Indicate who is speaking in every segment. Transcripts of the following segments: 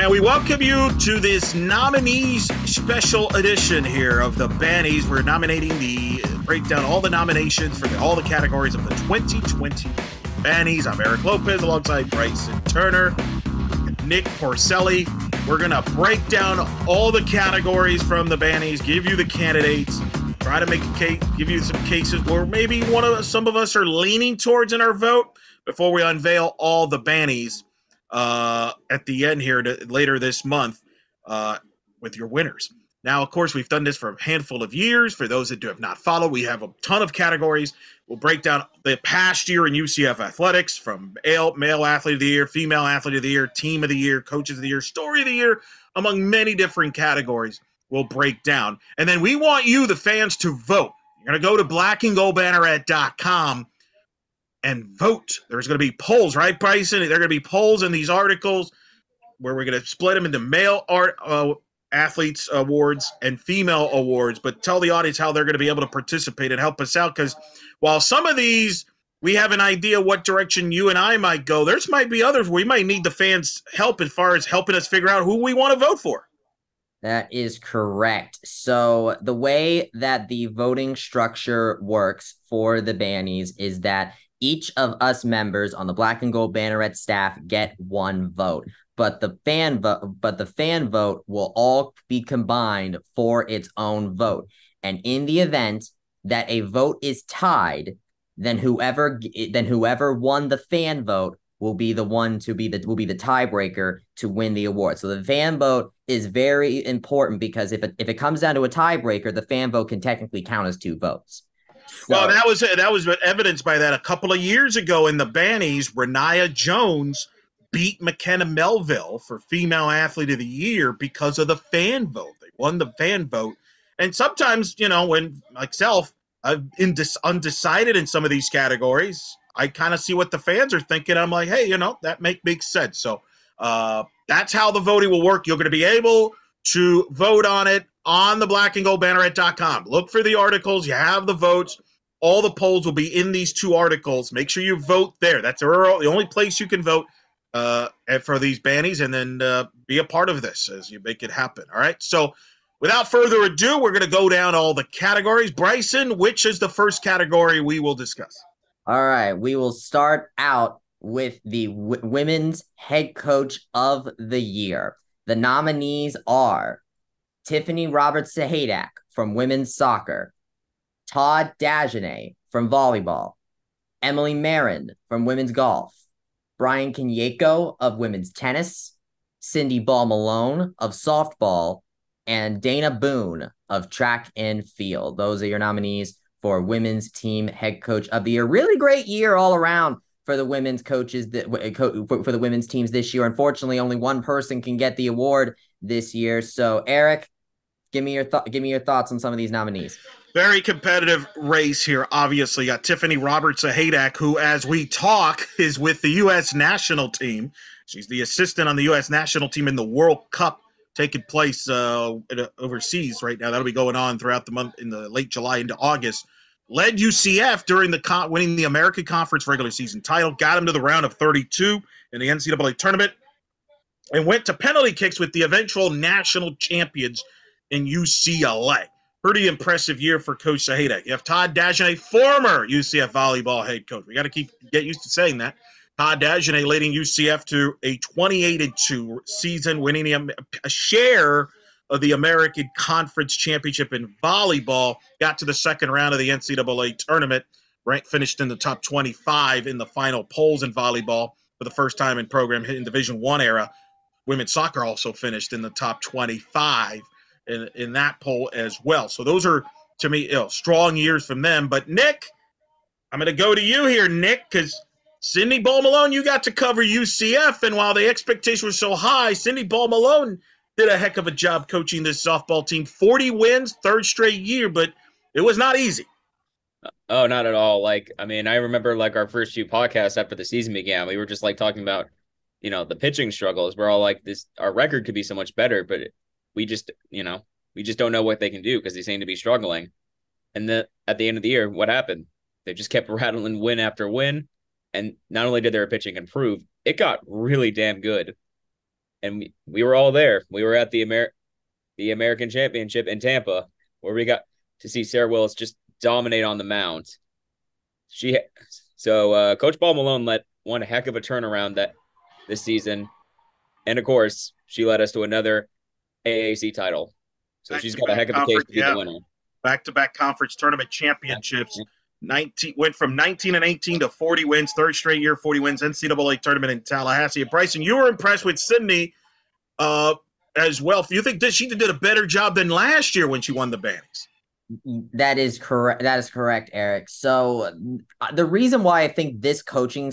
Speaker 1: And we welcome you to this Nominees special edition here of the Bannies. We're break down all the nominations for all the categories of the 2020 Bannies. I'm Eric Lopez alongside Bryson Turner and Nick Porcelli. We're going to break down all the categories from the Bannies, give you the candidates, try to make a case, give you some cases where maybe some of us are leaning towards in our vote before we unveil all the Bannies at the end here later this month with your winners. Now, of course, we've done this for a handful of years. For those that have not followed, we have a ton of categories. We'll break down the past year in UCF athletics from male athlete of the year, female athlete of the year, team of the year, coaches of the year, story of the year, among many different categories we'll break down. And then we want you, the fans, to vote. You're going to go to blackandgoldbanneret.com and vote. There's going to be polls, right, Bryson? There are going to be polls in these articles where we're going to split them into male athletes awards and female awards, but tell the audience how they're going to be able to participate and help us out, because while some of these we have an idea what direction you and I might go, there's might be others where we might need the fans' help as far as helping us figure out who we want to vote for.
Speaker 2: That is correct. So the way that the voting structure works for the Bannies is that each of us members on the Black and Gold Banneret staff get one vote, but the fan vote will all be combined for its own vote. And in the event that a vote is tied, then whoever won the fan vote will be the tiebreaker to win the award. So the fan vote is very important because if it comes down to a tiebreaker, the fan vote can technically count as two votes.
Speaker 1: So, well, that was evidenced by that a couple of years ago in the Bannies. Renaya Jones beat McKenna Melville for Female Athlete of the Year because of the fan vote. They won the fan vote. And sometimes, when myself, I'm undecided in some of these categories, I kind of see what the fans are thinking. I'm like, hey, that makes sense. So that's how the voting will work. You're going to be able to vote on it on the blackandgoldbanneret.com. Look for the articles. You have the votes. All the polls will be in these two articles. Make sure you vote there. That's the only place you can vote for these Bannies, and then be a part of this as you make it happen. All right. So without further ado, we're going to go down all the categories. Bryson, which is the first category we will discuss?
Speaker 2: All right. We will start out with the Women's Head Coach of the Year. The nominees are Tiffany Roberts-Sahadak from women's soccer, Todd Dagenais from volleyball, Emily Marin from women's golf, Brian Kenyeko of women's tennis, Cindy Ball-Malone of softball, and Dana Boone of track and field. Those are your nominees for Women's Team Head Coach of the Year. Really great year all around for the women's coaches for the women's teams this year. Unfortunately, only one person can get the award this year. So, Eric, give me your thoughts on some of these nominees.
Speaker 1: Very competitive race here. Obviously, got Tiffany Roberts-Sahadak, who, as we talk, is with the U.S. national team. She's the assistant on the U.S. national team in the World Cup taking place overseas right now. That'll be going on throughout the month in the late July into August. Led UCF during winning the American Conference regular season title, got him to the round of 32 in the NCAA tournament, and went to penalty kicks with the eventual national champions in UCLA. Pretty impressive year for Coach Sahadak. You have Todd Dagenais, former UCF volleyball head coach. We got to get used to saying that. Todd Dagenais leading UCF to a 28-2 season, winning a share of the American Conference Championship in volleyball. Got to the second round of the NCAA tournament. Finished in the top 25 in the final polls in volleyball for the first time in program in Division I era. Women's soccer also finished in the top 25 in that poll as well. So those are, to me, strong years from them. But Nick, I'm going to go to you here, Nick, because Cindy Ball-Malone, you got to cover UCF, and while the expectation was so high, Cindy Ball-Malone did a heck of a job coaching this softball team. 40 wins, third straight year, but it was not easy.
Speaker 3: Oh, not at all. I remember our first few podcasts after the season began, we were just talking about, the pitching struggles. We're all like, our record could be so much better, but we just don't know what they can do because they seem to be struggling. And then at the end of the year, what happened? They just kept rattling win after win. And not only did their pitching improve, it got really damn good. and we were all there. We were at the American Championship in Tampa, where we got to see Sarah Willis just dominate on the mound. Coach Ball Malone let one heck of a turnaround this season, and of course, she led us to another AAC title. So she's got a heck of a case to be the winner.
Speaker 1: Back-to-back conference tournament championships. 19 went from 19 and 18 to 40 wins, third straight year 40 wins, NCAA tournament in Tallahassee. Bryson, you were impressed with Sydney as well. Do you think she did a better job than last year when she won the Bannies?
Speaker 2: That is correct. That is correct, Eric. So the reason why I think this coaching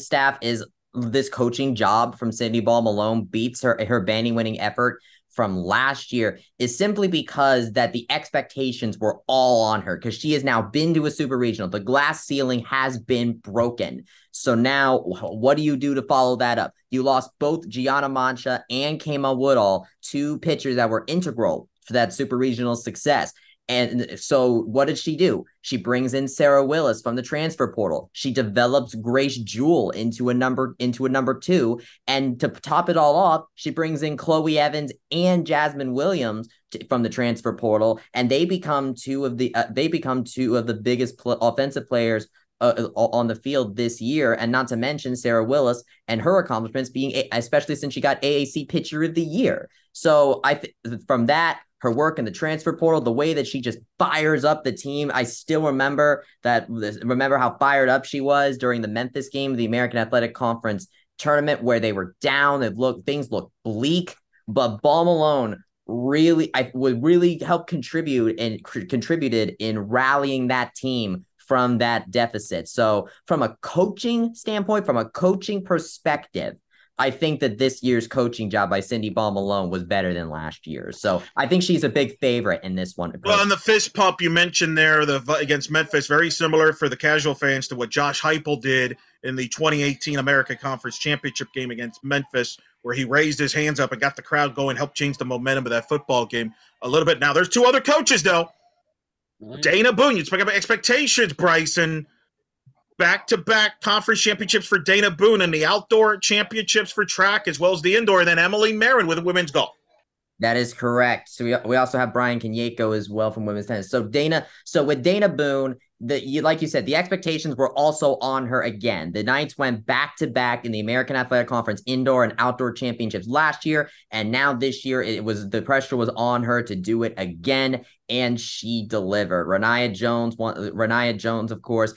Speaker 2: job from Sydney Ball Malone beats her Banny winning effort from last year is simply because that the expectations were all on her, because she has now been to a super regional. The glass ceiling has been broken. So now what do you do to follow that up? You lost both Gianna Mancha and Kama Woodall, two pitchers that were integral for that super regional success. And so what did she do? She brings in Sarah Willis from the transfer portal. She develops Grace Jewell into a number two. And to top it all off, she brings in Chloe Evans and Jasmine Williams from the transfer portal. And they become two of the biggest offensive players on the field this year. And not to mention Sarah Willis and her accomplishments being, especially since she got AAC Pitcher of the Year. So from that, her work in the transfer portal, the way that she just fires up the team. I still remember how fired up she was during the Memphis game of the American Athletic Conference tournament, where they were down. Things looked bleak, but Ball Malone would really help contributed in rallying that team from that deficit. So from a coaching standpoint, from a coaching perspective, I think that this year's coaching job by Cindy Ball Malone was better than last year's. So I think she's a big favorite in this one.
Speaker 1: Well, and the fist pump you mentioned there against Memphis, very similar for the casual fans to what Josh Heupel did in the 2018 American Conference Championship game against Memphis, where he raised his hands up and got the crowd going, helped change the momentum of that football game a little bit. Now, there's two other coaches, though. Dana Boone, you speak about expectations, Bryson. Back-to-back conference championships for Dana Boone and the outdoor championships for track, as well as the indoor, and then Emily Marin with women's golf.
Speaker 2: That is correct. So we also have Brian Kanyeko as well from women's tennis. So with Dana Boone, like you said, the expectations were also on her again. The Knights went back-to-back in the American Athletic Conference indoor and outdoor championships last year, and now this year the pressure was on her to do it again, and she delivered. Renaya Jones, of course,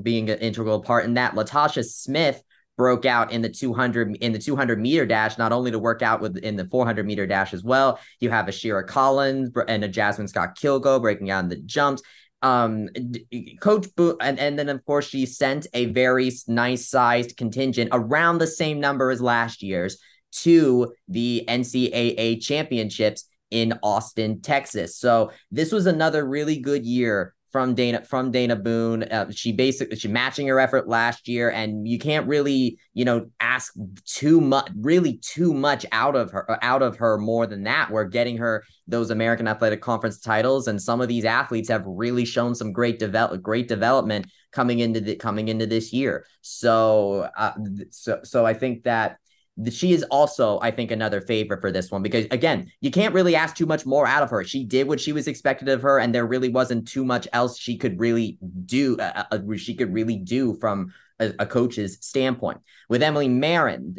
Speaker 2: being an integral part in that. Latasha Smith broke out in the 200 meter dash, not only to work out in the 400 meter dash as well. You have a Shira Collins and a Jasmine Scott Kilgo breaking out in the jumps. Coach Boo, and then of course she sent a very nice sized contingent, around the same number as last year's, to the NCAA championships in Austin, Texas. So this was another really good year from Dana Boone. She matching her effort last year, and you can't really, ask too much out of her more than that. We're getting her those American Athletic Conference titles, and some of these athletes have really shown some great development coming into this year. So I think that she is also, I think, another favorite for this one, because again, you can't really ask too much more out of her. She did what she was expected of her, and there really wasn't too much else she could really do. From a coach's standpoint. With Emily Marin,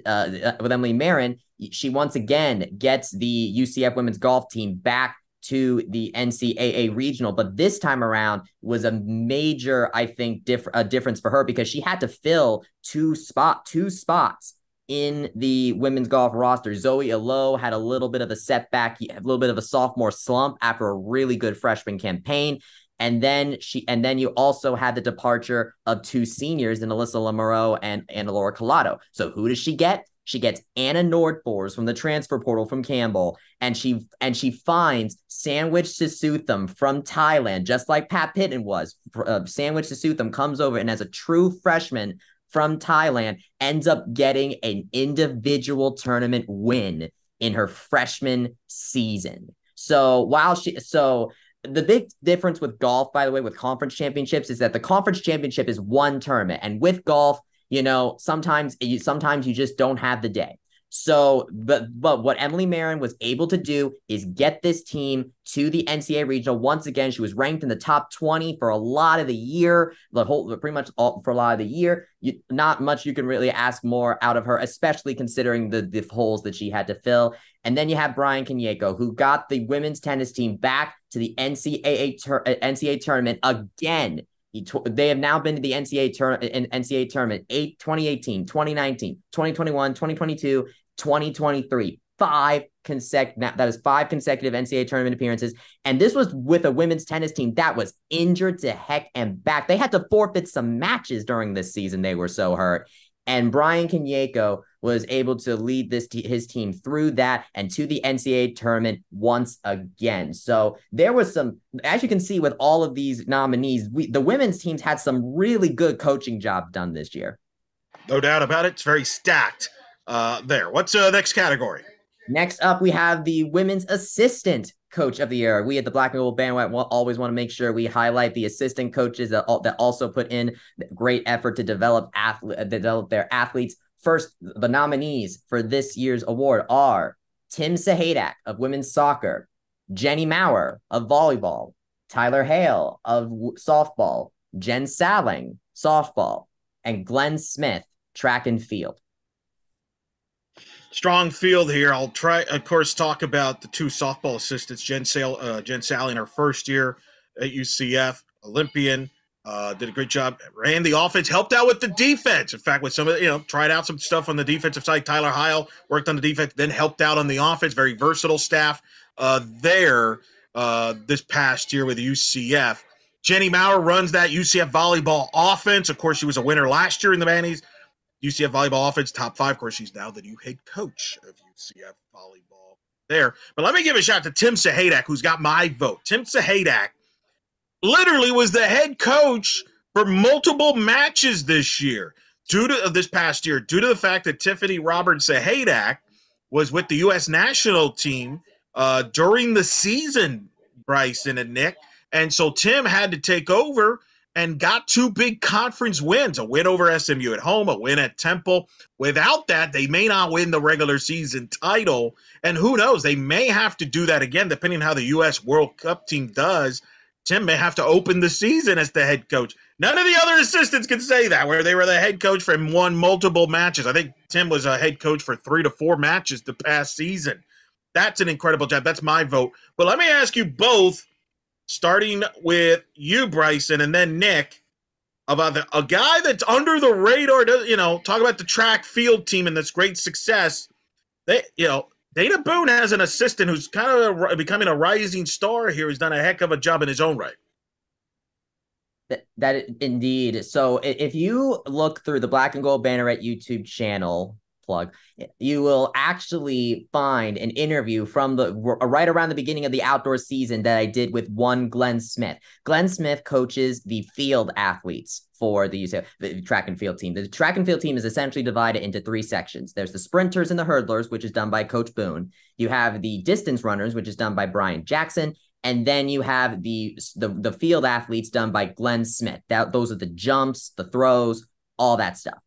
Speaker 2: she once again gets the UCF women's golf team back to the NCAA regional, but this time around was a major, I think, difference for her, because she had to fill two spots in the women's golf roster. Zoe Alo had a little bit of a setback, a little bit of a sophomore slump after a really good freshman campaign. And then you also had the departure of two seniors in Alyssa Lamoureux and Laura Collado. So who does she get? She gets Anna Nordfors from the transfer portal from Campbell, and she finds Sandwich Sisutham from Thailand, just like Pat Pitton was. Sandwich Sisutham comes over, and as a true freshman from Thailand, ends up getting an individual tournament win in her freshman season. So the big difference with golf, by the way, with conference championships, is that the conference championship is one tournament, and with golf, sometimes you just don't have the day. So, but what Emily Marin was able to do is get this team to the NCAA regional. Once again, she was ranked in the top 20 for a lot of the year, pretty much for a lot of the year. Not much you can really ask more out of her, especially considering the holes that she had to fill. And then you have Brian Kanyeko, who got the women's tennis team back to the NCAA tournament again. They have now been to the NCAA tournament 2018, 2019, 2021, 2022, 2023. That is 5 consecutive NCAA tournament appearances. And this was with a women's tennis team that was injured to heck and back. They had to forfeit some matches during this season. They were so hurt. And Brian Kanyeko was able to lead his team through that and to the NCAA tournament once again. So there was some, as you can see with all of these nominees, the women's teams had some really good coaching jobs done this year.
Speaker 1: No doubt about it. It's very stacked there. What's the next category?
Speaker 2: Next up, we have the women's assistant coach of the year. We at the Black Gold Banneret always want to make sure we highlight the assistant coaches that also put in great effort to develop their athletes. First, the nominees for this year's award are Tim Sahadak of women's soccer, Jenny Maurer of volleyball, Tyler Hale of softball, Jen Salling, softball, and Glenn Smith, track and field.
Speaker 1: Strong field here. I'll try, of course, talk about the 2 softball assistants. Jen Salling, her first year at UCF, Olympian, did a great job. Ran the offense, helped out with the defense. In fact, with some of tried out some stuff on the defensive side. Tyler Heil worked on the defense, then helped out on the offense. Very versatile staff there this past year with UCF. Jenny Maurer runs that UCF volleyball offense. Of course, she was a winner last year in the Bannies. UCF volleyball offense, top 5. Of course, she's now the new head coach of UCF volleyball there. But let me give a shout to Tim Sahadak, who's got my vote. Tim Sahadak literally was the head coach for multiple matches this past year, due to the fact that Tiffany Roberts Sahadak was with the U.S. national team during the season, Bryson and Nick. And so Tim had to take over and got 2 big conference wins, a win over SMU at home, a win at Temple. Without that, they may not win the regular season title. And who knows, they may have to do that again, depending on how the U.S. World Cup team does. Tim may have to open the season as the head coach. None of the other assistants can say that, where they were the head coach for won multiple matches. I think Tim was a head coach for 3 to 4 matches the past season. That's an incredible job. That's my vote. But let me ask you both, starting with you, Bryson, and then Nick, about a guy that's under the radar. Talk about the track field team and this great success. Dana Boone has an assistant who's kind of becoming a rising star here. He's done a heck of a job in his own right.
Speaker 2: That indeed. So if you look through the Black and Gold Banneret YouTube channel, plug, you will actually find an interview from right around the beginning of the outdoor season that I did with one Glenn Smith. Glenn Smith coaches the field athletes for the UCF the track and field team. The track and field team is essentially divided into 3 sections. There's the sprinters and the hurdlers, which is done by Coach Boone. You have the distance runners, which is done by Brian Jackson. And then you have the field athletes done by Glenn Smith. Those are the jumps, the throws, all that stuff.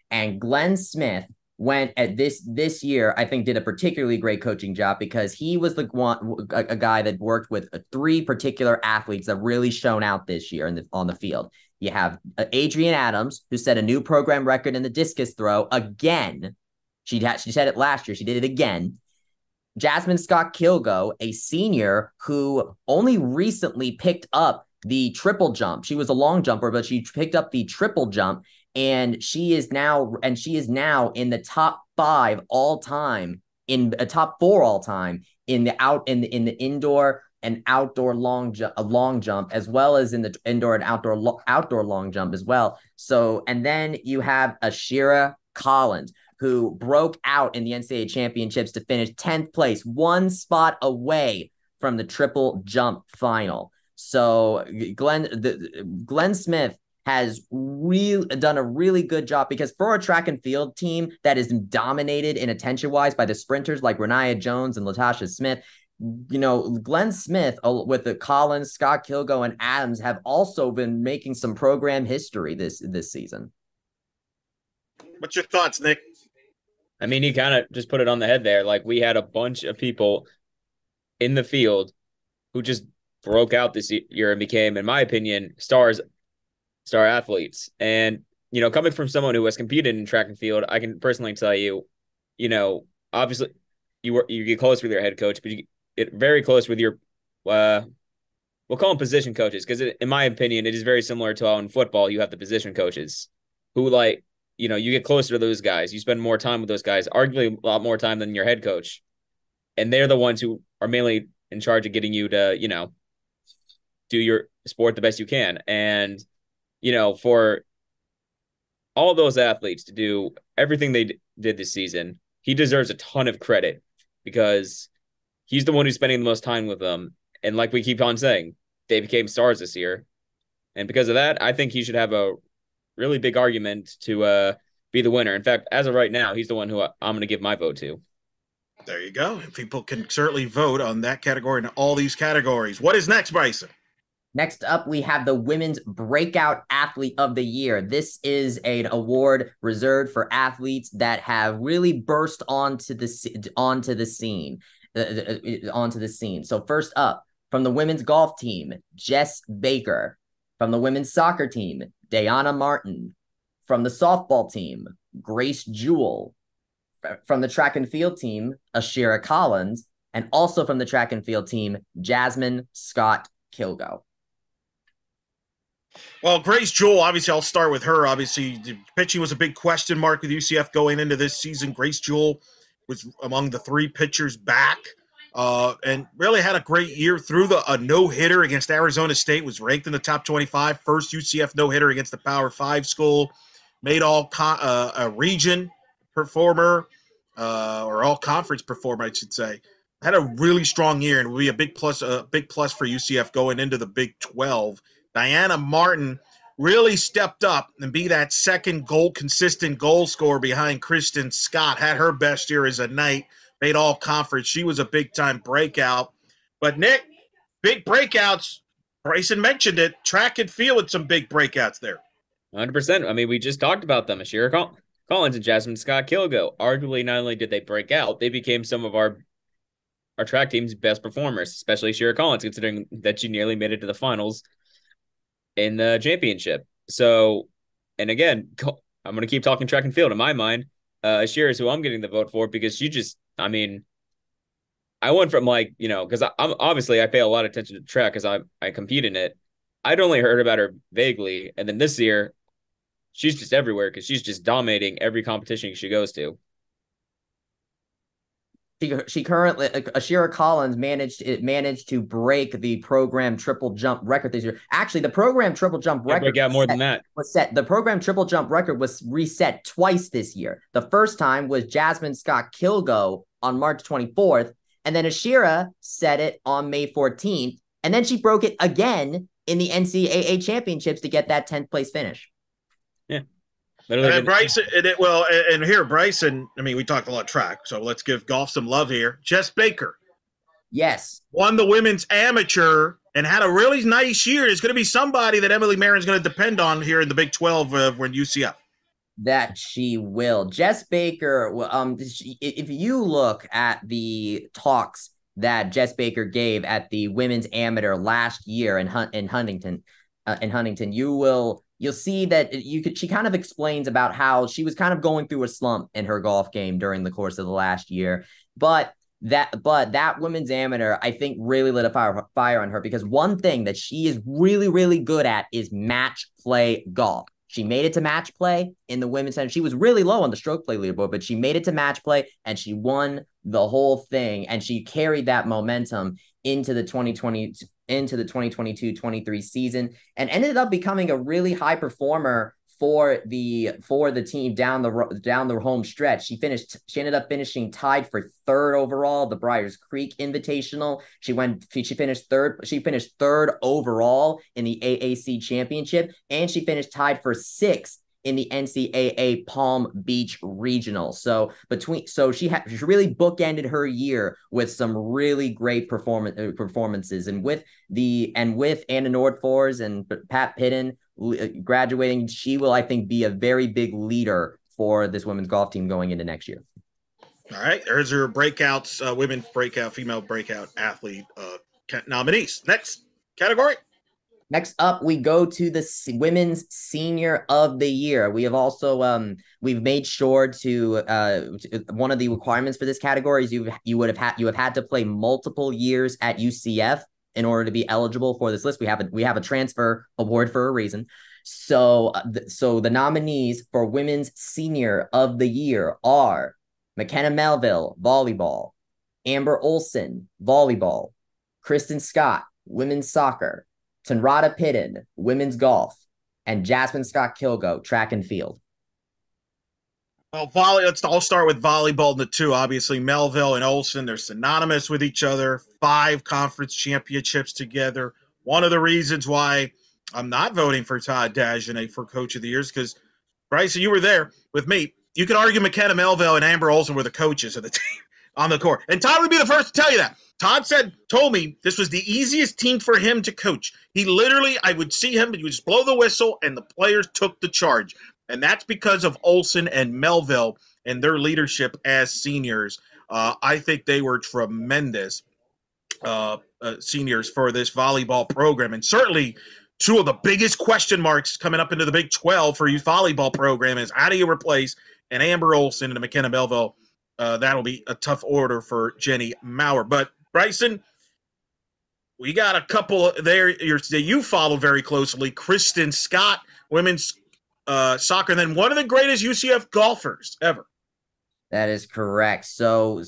Speaker 2: And Glenn Smith went at this year, I think, did a particularly great coaching job, because he was a guy that worked with 3 particular athletes that really shone out this year on the field. You have Adrienne Adams, who set a new program record in the discus throw again. She said it last year. She did it again. Jasmine Scott Kilgo, a senior who only recently picked up the triple jump. She was a long jumper, but she picked up the triple jump, and she is now in the top 5 all time, in a top 4 all time in the indoor and outdoor long jump, as well as in the indoor and outdoor long jump as well. So, and then you have Ashira Collins, who broke out in the NCAA championships to finish 10th place, 1 spot away from the triple jump final. So Glenn Smith has done a really good job, because for a track and field team that is dominated in attention-wise by the sprinters like Renaya Jones and Latasha Smith, Glenn Smith with the Collins, Scott Kilgo, and Adams have also been making some program history this season.
Speaker 1: What's your thoughts, Nick?
Speaker 3: I mean, he kind of just put it on the head there. Like, we had a bunch of people in the field who just broke out this year and became, in my opinion, star athletes. And, coming from someone who has competed in track and field, I can personally tell you, obviously you get close with your head coach, but you get very close with your, we'll call them position coaches. Cause in my opinion, it is very similar to how in football, you have the position coaches who you get closer to those guys. You spend more time with those guys, arguably a lot more time than your head coach. And they're the ones who are mainly in charge of getting you to, do your sport the best you can. And, for all those athletes to do everything they did this season, he deserves a ton of credit because he's the one who's spending the most time with them. And like we keep on saying, they became stars this year. And because of that, I think he should have a really big argument to be the winner. In fact, as of right now, he's the one who I'm going to give my vote to.
Speaker 1: There you go. People can certainly vote on that category and all these categories. What is next, Bryson?
Speaker 2: Next up, we have the Women's Breakout Athlete of the Year. This is an award reserved for athletes that have really burst onto the scene. So first up, from the women's golf team, Jess Baker. From the women's soccer team, Dayana Martin. From the softball team, Grace Jewell. From the track and field team, Ashira Collins. And also from the track and field team, Jasmine Scott Kilgo.
Speaker 1: Well, Grace Jewell, obviously, I'll start with her. Obviously, the pitching was a big question mark with UCF going into this season. Grace Jewell was among the three pitchers back and really had a great year through a no-hitter against Arizona State, was ranked in the top 25, first UCF no-hitter against the Power 5 school, made a region performer or all-conference performer, I should say. Had a really strong year and will be a big plus for UCF going into the Big 12. Diana Martin really stepped up and be that second consistent goal scorer behind Kristen Scott. Had her best year as a Knight, made all conference. She was a big-time breakout. But, Nick, big breakouts. Bryson mentioned it. Track and field with some big breakouts there.
Speaker 3: 100%. I mean, we just talked about them. Ashira Collins and Jasmine Scott Kilgo. Arguably, not only did they break out, they became some of our track team's best performers, especially Ashira Collins, considering that she nearly made it to the finals in the championship. So, and again, I'm going to keep talking track and field. In my mind, Ashira is who I'm getting the vote for because I went from because I pay a lot of attention to track because I compete in it. I'd only heard about her vaguely. And then this year, she's just everywhere because she's just dominating every competition she goes to.
Speaker 2: She currently, Ashira Collins managed to break the program triple jump record this year. Actually, the program triple jump record The program triple jump record was reset twice this year. The first time was Jasmine Scott Kilgo on March 24th, and then Ashira set it on May 14th, and then she broke it again in the NCAA championships to get that 10th place finish.
Speaker 3: Yeah.
Speaker 1: And Bryson, Bryson, I mean, we talked a lot of track, so let's give golf some love here. Jess Baker.
Speaker 2: Yes.
Speaker 1: Won the women's amateur and had a really nice year. It's going to be somebody that Emily Marin's going to depend on here in the Big 12 when UCF.
Speaker 2: That she will. Jess Baker, if you look at the talks that Jess Baker gave at the women's amateur last year in Huntington, you'll see that she kind of explains about how she was kind of going through a slump in her golf game during the course of the last year. But that women's amateur, I think, really lit a fire on her because one thing that she is really, really good at is match play golf. She made it to match play in the women's center. She was really low on the stroke play leaderboard, but she made it to match play and she won the whole thing. And she carried that momentum into the 2022-23 season and ended up becoming a really high performer for the team down the home stretch. She ended up finishing tied for third overall, the Briars Creek Invitational. She finished third overall in the AAC championship, and she finished tied for sixth in the NCAA Palm Beach Regional. So she really bookended her year with some really great performances, and with Anna Nordfors and Pat Pidden graduating, she will, I think, be a very big leader for this women's golf team going into next year.
Speaker 1: All right, there's your breakouts, women breakout, female breakout athlete nominees. Next category.
Speaker 2: Next up, we go to the Women's Senior of the Year. We have also we've made sure to one of the requirements for this category is you have had to play multiple years at UCF in order to be eligible for this list. We have a transfer award for a reason. So the nominees for Women's Senior of the Year are McKenna Melville, volleyball; Amber Olson, volleyball; Kristen Scott, women's soccer; Tanrata Pidden, women's golf; and Jasmine Scott Kilgo, track and field.
Speaker 1: Well, let's all start with volleyball. The two, obviously, Melville and Olsen, they're synonymous with each other. 5 conference championships together. One of the reasons why I'm not voting for Todd Dagenet for Coach of the Year is because, Bryson, you were there with me. You could argue McKenna Melville and Amber Olsen were the coaches of the team on the court. And Todd would be the first to tell you that. Todd told me this was the easiest team for him to coach. He literally, I would see him, he would just blow the whistle, and the players took the charge. And that's because of Olsen and Melville and their leadership as seniors. I think they were tremendous seniors for this volleyball program. And certainly two of the biggest question marks coming up into the Big 12 for youth volleyball program is how do you replace an Amber Olsen and a McKenna Melville? That'll be a tough order for Jenny Maurer. But, Bryson, we got a couple there that you follow very closely. Kristen Scott, women's soccer, and then one of the greatest UCF golfers ever.
Speaker 2: That is correct. So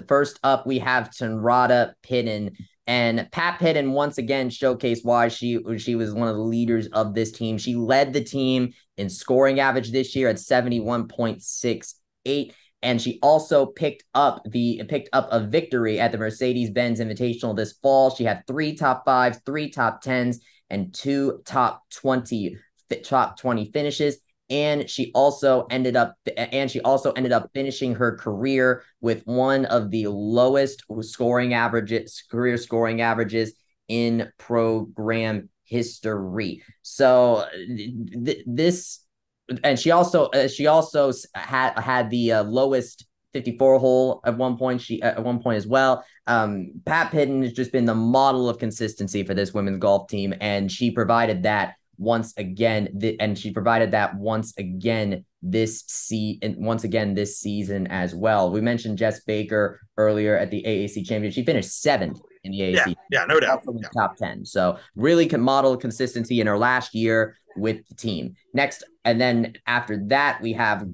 Speaker 2: first up, we have Tanrata Pidden. And Pat Pidden once again showcased why she was one of the leaders of this team. She led the team in scoring average this year at 71.68. And she also picked up a victory at the Mercedes-Benz Invitational this fall. She had 3 top 5s, 3 top 10s, and 2 top 20 finishes. And she also ended up finishing her career with one of the lowest career scoring averages in program history. So this. And she also had the lowest 54 hole at one point. At one point as well. Pat Pidden has just been the model of consistency for this women's golf team, and she provided that once again. This season as well. We mentioned Jess Baker earlier at the AAC Championship. She finished 7th in the AAC.
Speaker 1: Yeah, no doubt.
Speaker 2: Yeah. Top 10. So really can model consistency in her last year with the team. Next, and then after that, we have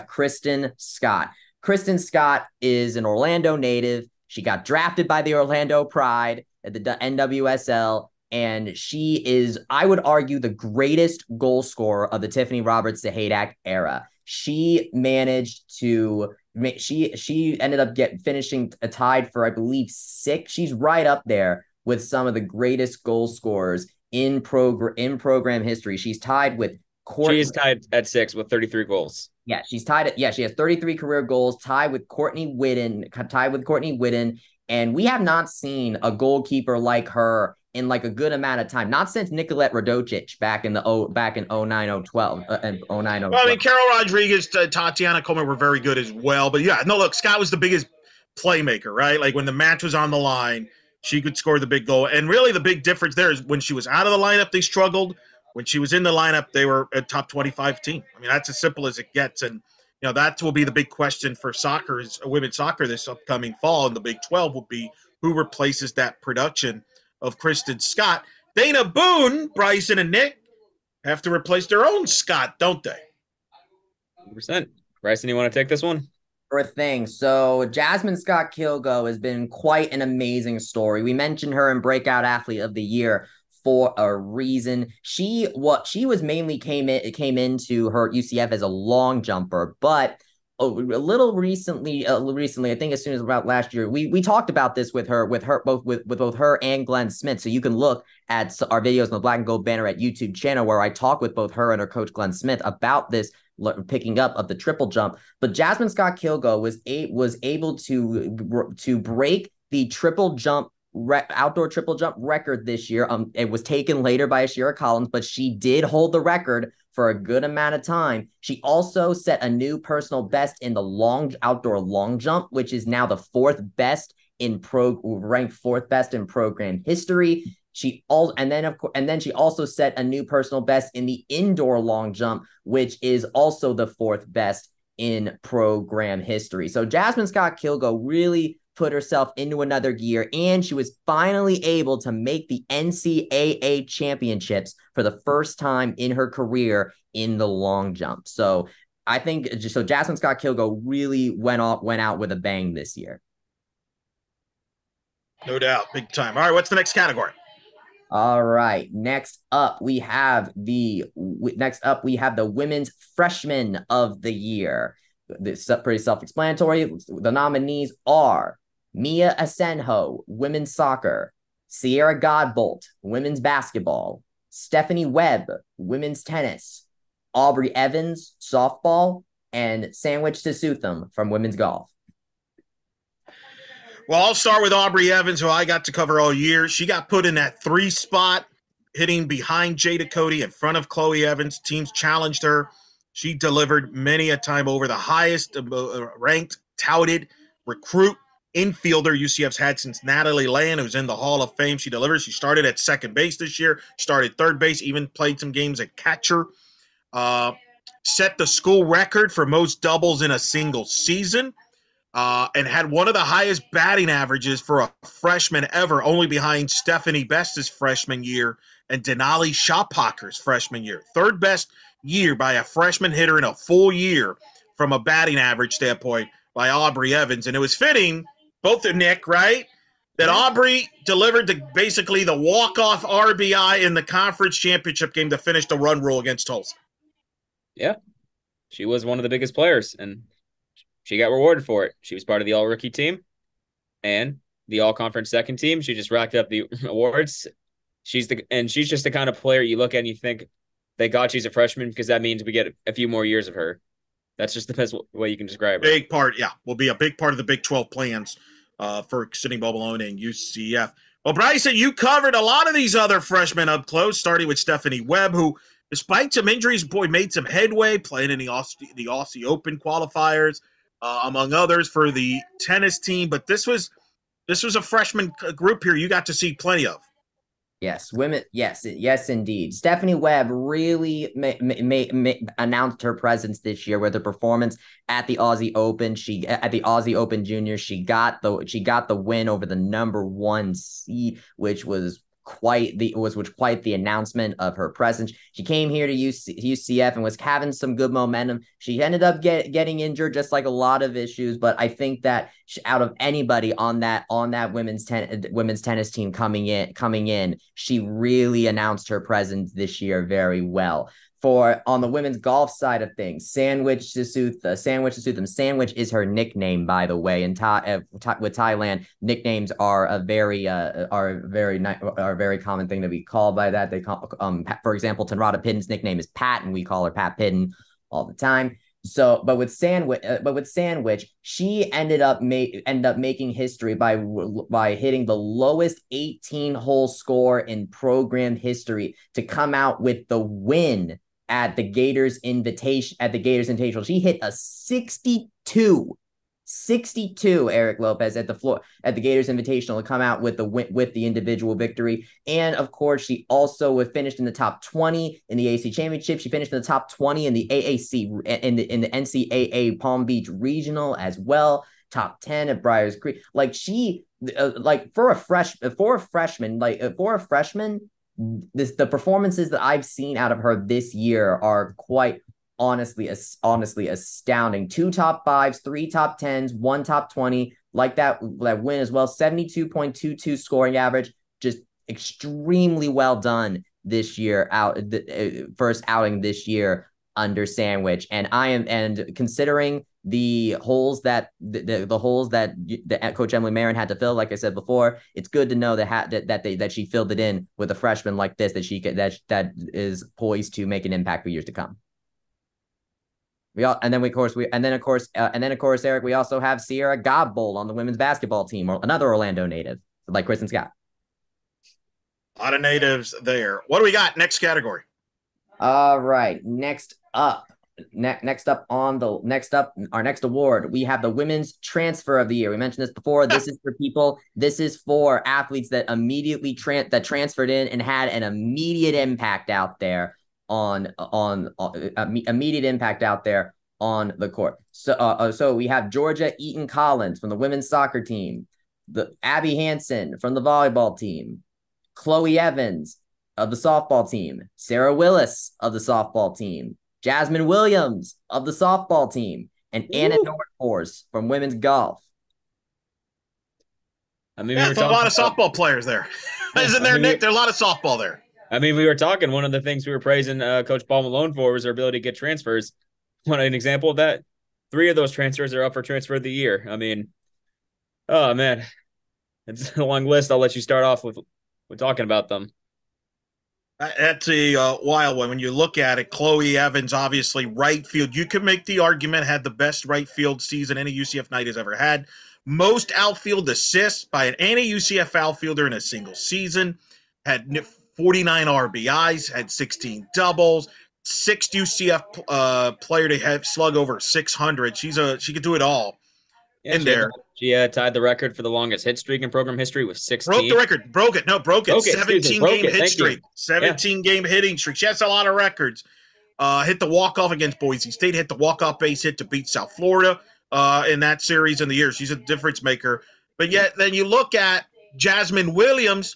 Speaker 2: Kristen Scott. Kristen Scott is an Orlando native. She got drafted by the Orlando Pride at the NWSL, and she is, I would argue, the greatest goal scorer of the Tiffany Roberts-Zahadak era. She managed to she ended up finishing tied for, I believe, 6. She's right up there with some of the greatest goal scorers in program history. She's tied with Courtney.
Speaker 3: She's tied at 6 with 33 goals.
Speaker 2: Yeah, she has 33 career goals, tied with Courtney Whitten, and we have not seen a goalkeeper like her in like a good amount of time. Not since Nicolette Radocic back in 09-012 and 09-012.
Speaker 1: Well, I mean, Carol Rodriguez, Tatiana Coleman were very good as well. But yeah, no, look, Scott was the biggest playmaker, right? Like when the match was on the line, she could score the big goal. And really the big difference there is when she was out of the lineup, they struggled. When she was in the lineup, they were a top 25 team. I mean, that's as simple as it gets. And, you know, that will be the big question for women's soccer this upcoming fall in the Big 12 will be who replaces that production of Kristen Scott. Dana Boone, Bryson, and Nick have to replace their own Scott, don't they?
Speaker 3: 100%. Bryson, you want to take this one?
Speaker 2: Sure thing. So Jasmine Scott Kilgo has been quite an amazing story. We mentioned her in Breakout Athlete of the Year for a reason. She was mainly came into her UCF as a long jumper, but a little recently, I think as soon as about last year, we talked about this with both her and Glenn Smith. So you can look at our videos on the Black and Gold Banneret YouTube channel where I talk with both her and her coach Glenn Smith about this picking up of the triple jump. But Jasmine Scott Kilgo was able to break the triple jump outdoor triple jump record this year. It was taken later by Ashira Collins, but she did hold the record for a good amount of time. She also set a new personal best in the outdoor long jump, which is now the ranked fourth best in program history. She also set a new personal best in the indoor long jump, which is also the fourth best in program history. So Jasmine Scott-Kilgo really put herself into another gear, and she was finally able to make the NCAA championships for the first time in her career in the long jump. So I think Jasmine Scott-Kilgo really went out with a bang this year.
Speaker 1: No doubt, big time. All right, what's the next category?
Speaker 2: All right. Next up, we have the women's freshman of the year. This is pretty self-explanatory. The nominees are Mia Asenjo, women's soccer; Sierra Godbolt, women's basketball; Stephanie Webb, women's tennis; Aubrey Evans, softball; and Sandwich Sisutham from women's golf.
Speaker 1: Well, I'll start with Aubrey Evans, who I got to cover all year. She got put in that 3 spot, hitting behind Jada Cody in front of Chloe Evans. Teams challenged her. She delivered many a time over. The highest ranked, touted recruit infielder UCF's had since Natalie Land, who's in the Hall of Fame. She delivers. She started at second base this year, started third base, even played some games at catcher. Set the school record for most doubles in a single season. And had one of the highest batting averages for a freshman ever, only behind Stephanie Best's freshman year and Denali Shopocker's freshman year. Third best year by a freshman hitter in a full year from a batting average standpoint by Aubrey Evans. And it was fitting, both of Nick, right, that Aubrey delivered basically the walk-off RBI in the conference championship game to finish the run rule against Tulsa.
Speaker 3: Yeah, she was one of the biggest players, and she got rewarded for it. She was part of the all-rookie team and the all-conference second team. She just racked up the awards. She's just the kind of player you look at and you think, thank God she's a freshman, because that means we get a few more years of her. That's just the best way you can describe her.
Speaker 1: Big part, yeah. Will be a big part of the Big 12 plans for Sydney Bobalone and UCF. Well, Bryson, you covered a lot of these other freshmen up close, starting with Stephanie Webb, who, despite some injuries, made some headway, playing in the Aussie Open qualifiers, among others, for the tennis team. But this was a freshman group here you got to see plenty of.
Speaker 2: Yes, women. Yes, indeed. Stephanie Webb really announced her presence this year with her performance at the Aussie Open. At the Aussie Open Juniors, she got the win over the number 1 seed, which was quite the announcement of her presence. She came here to UCF and was having some good momentum. She ended up getting injured, just like a lot of issues, but I think that out of anybody on that women's tennis team coming in, she really announced her presence this year very well. On the women's golf side of things, Sandwich Sisutham. Sandwich is her nickname, by the way. And with Thailand, nicknames are a very common thing to be called by that. They call, for example, Tanrata Pidden's nickname is Pat, and we call her Pat Pidden all the time. So, but with Sandwich, she ended up making history by hitting the lowest 18-hole score in program history to come out with the win at the Gators Invitational. She hit a 62, Eric Lopez, at the Gators Invitational to come out with the individual victory. And of course, she also finished in the top 20 in the AAC Championship. She finished in the top 20 in the AAC in the NCAA Palm Beach Regional as well. Top 10 at Briars Creek. For a freshman, the performances that I've seen out of her this year are quite honestly astounding. 2 top 5s, 3 top 10s, 1 top 20, like that win as well. 72.22 scoring average, just extremely well done this year. First outing this year under Sandwich, and considering the holes that Coach Emily Marin had to fill, like I said before, it's good to know that she filled it in with a freshman like this that is poised to make an impact for years to come. Of course, Eric, we also have Sierra Godbolt on the women's basketball team, or another Orlando native, like Kristen Scott.
Speaker 1: A lot of natives there. What do we got? Next category.
Speaker 2: All right. Our next award, we have the Women's Transfer of the Year. We mentioned this before. This is for athletes that immediately transferred in and had an immediate impact out there on immediate impact out there on the court. So we have Georgia Eaton Collins from the women's soccer team, the Abby Hansen from the volleyball team, Chloe Evans of the softball team, Sarah Willis of the softball team, Jasmine Williams of the softball team, and Anna Nordforce from women's golf.
Speaker 1: I mean, there's a lot of softball players there. Isn't there, Nick? There's a lot of softball there.
Speaker 3: I mean, we were talking, one of the things we were praising Coach Paul Malone for was our ability to get transfers. Want an example of that? 3 of those transfers are up for transfer of the year. I mean, oh, man. It's a long list. I'll let you start off with talking about them.
Speaker 1: That's a wild one. When you look at it, Chloe Evans, obviously right field. You could make the argument had the best right field season any UCF Knight has ever had. Most outfield assists by any UCF outfielder in a single season. Had 49 RBIs, had 16 doubles. 6th UCF player to have slug over 600. She could do it all.
Speaker 3: Yeah, she tied the record for the longest hit streak in program history with 16.
Speaker 1: Broke the record. Broke it. 17-game hit streak. 17-game hitting streak. She has a lot of records. Hit the walk-off against Boise State. Hit the walk-off base hit to beat South Florida in that series in the year. She's a difference maker. But yet then you look at Jasmine Williams,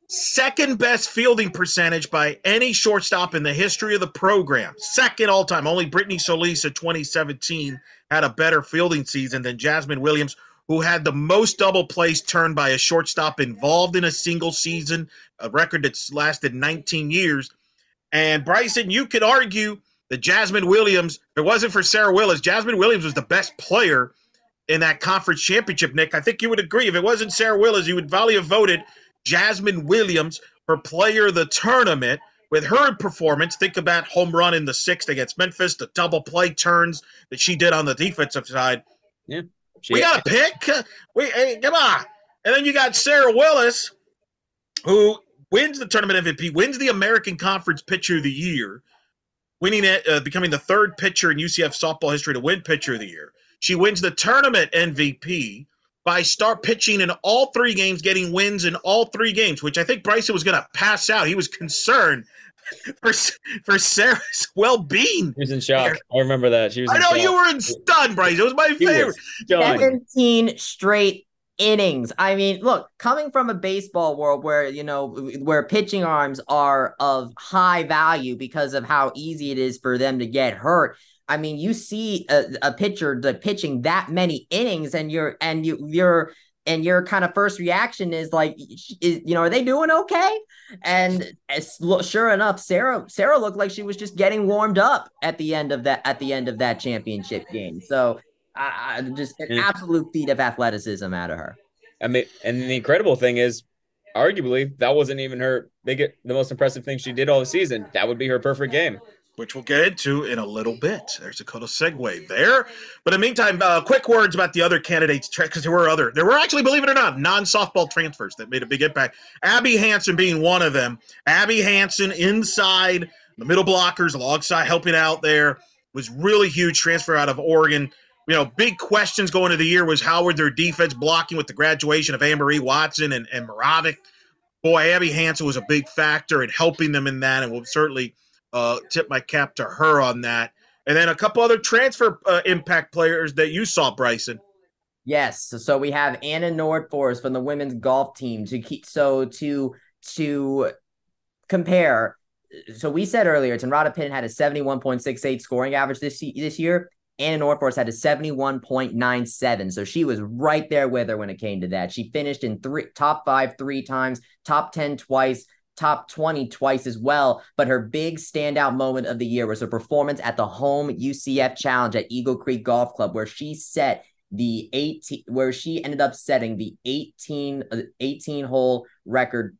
Speaker 1: second best fielding percentage by any shortstop in the history of the program. Second all-time. Only Brittany Solis in 2017 had a better fielding season than Jasmine Williams, who had the most double plays turned by a shortstop involved in a single season, a record that's lasted 19 years. And Bryson, you could argue that Jasmine Williams, if it wasn't for Sarah Willis, Jasmine Williams was the best player in that conference championship, Nick. I think you would agree. If it wasn't Sarah Willis, you would probably have voted Jasmine Williams for player of the tournament. With her performance, think about home run in the 6th against Memphis, the double play turns that she did on the defensive side.
Speaker 3: Yeah,
Speaker 1: we got a pick. Hey, come on. And then you got Sarah Willis, who wins the tournament MVP, wins the American Conference Pitcher of the Year, winning it, becoming the 3rd pitcher in UCF softball history to win Pitcher of the Year. She wins the tournament MVP by start pitching in all 3 games, getting wins in all 3 games, which I think Bryson was going to pass out. He was concerned for Sarah's well-being.
Speaker 3: She was in shock. I remember that.
Speaker 1: I know you were in stun, Bryson. It was my favorite.
Speaker 2: 17 straight innings. I mean, look, coming from a baseball world where pitching arms are of high value because of how easy it is for them to get hurt. I mean, you see a pitcher pitching that many innings, and your kind of first reaction is like, are they doing okay? And sure enough, Sarah looked like she was just getting warmed up at the end of that championship game. So just an absolute feat of athleticism out of her.
Speaker 3: I mean, and the incredible thing is, arguably, that wasn't even the most impressive thing she did all the season. That would be her perfect game,
Speaker 1: which we'll get into in a little bit. There's a little segue there. But in the meantime, quick words about the other candidates, because there were actually, believe it or not, non-softball transfers that made a big impact. Abby Hansen being one of them. Abby Hansen inside the middle blockers, alongside helping out there, was really huge transfer out of Oregon. Big questions going into the year was how were their defense blocking with the graduation of Anne-Marie Watson and Moravec. Boy, Abby Hansen was a big factor in helping them in that, and will certainly tip my cap to her on that. And then a couple other transfer impact players that you saw, Bryson.
Speaker 2: Yes. So we have Anna Nordforce from the women's golf team to compare. So we said earlier, Tenrata Penn had a 71.68 scoring average this year. Anna Nordforce had a 71.97. So she was right there with her when it came to that. She finished in top 5 3 times, top 10 twice, top 20 twice as well. But her big standout moment of the year was her performance at the home UCF Challenge at Eagle Creek Golf Club, where she ended up setting the 18 hole record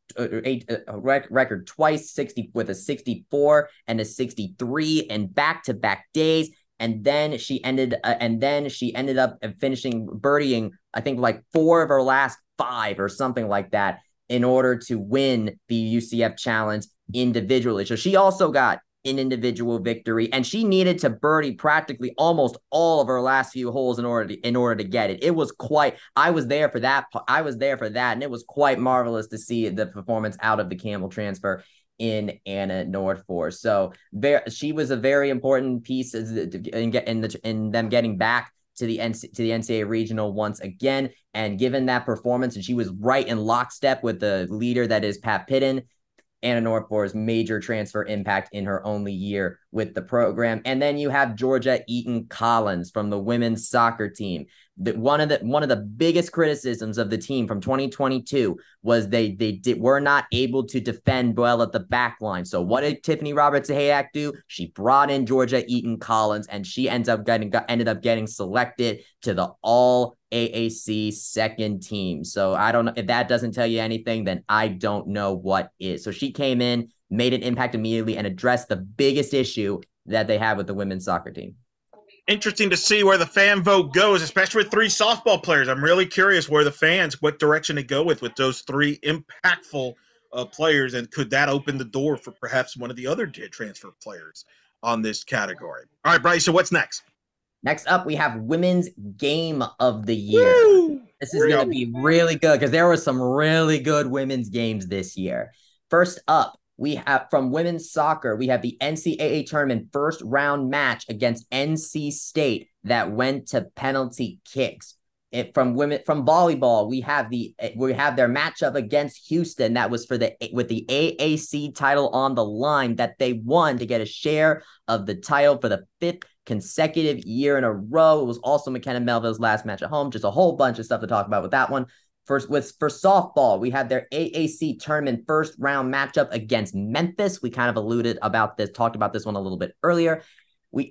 Speaker 2: twice, 60 with a 64 and a 63 in back-to-back days. And then she ended up finishing birdieing, I think, like 4 of her last 5 or something like that, in order to win the UCF Challenge individually. So she also got an individual victory, and she needed to birdie practically almost all of her last few holes in order to get it. It was quite. I was there for that. And it was quite marvelous to see the performance out of the Campbell transfer in Anna Nordfors. So she was a very important piece in them getting back to the NCAA regional once again. And given that performance, and she was right in lockstep with the leader that is Pat Pitton, Anna Nordfors' major transfer impact in her only year with the program. And then you have Georgia Eaton Collins from the women's soccer team. One of the biggest criticisms of the team from 2022 was they were not able to defend well at the back line. So what did Tiffany Roberts-Hayak do? She brought in Georgia Eaton Collins, and she ended up getting selected to the All AAC second team. So I don't know if that doesn't tell you anything, then I don't know what is. So she came in, made an impact immediately, and addressed the biggest issue that they have with the women's soccer team.
Speaker 1: Interesting to see where the fan vote goes, especially with 3 softball players. I'm really curious where the fans, what direction they go with those 3 impactful players, and could that open the door for perhaps one of the other transfer players on this category? All right, Bryce, so what's next?
Speaker 2: Next up, we have Women's Game of the Year.
Speaker 1: Woo!
Speaker 2: This is going to be really good because there were some really good women's games this year. First up, we have from women's soccer, we have the NCAA tournament first round match against NC State that went to penalty kicks. From volleyball, we have their matchup against Houston that was with the AAC title on the line that they won to get a share of the title for the 5th consecutive year in a row. It was also McKenna Melville's last match at home. Just a whole bunch of stuff to talk about with that one. For softball, we had their AAC tournament first round matchup against Memphis. We kind of talked about this one a little bit earlier.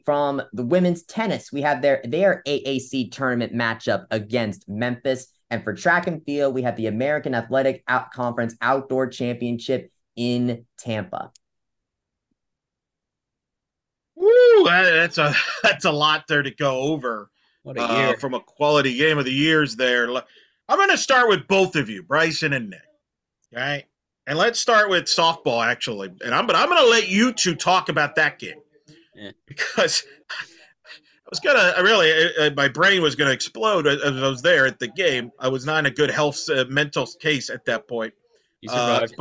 Speaker 2: From the women's tennis, we have their AAC tournament matchup against Memphis. And for track and field, we have the American Athletic Conference Outdoor Championship in Tampa.
Speaker 1: Woo, that's a lot there to go over.
Speaker 3: What a year.
Speaker 1: From a quality game of the years there. I'm going to start with both of you, Bryson and Nick. All right? And let's start with softball, actually. But I'm going to let you two talk about that game. Yeah. Because I was going to my brain was going to explode as I was there at the game. I was not in a good mental case at that point.
Speaker 3: You survived.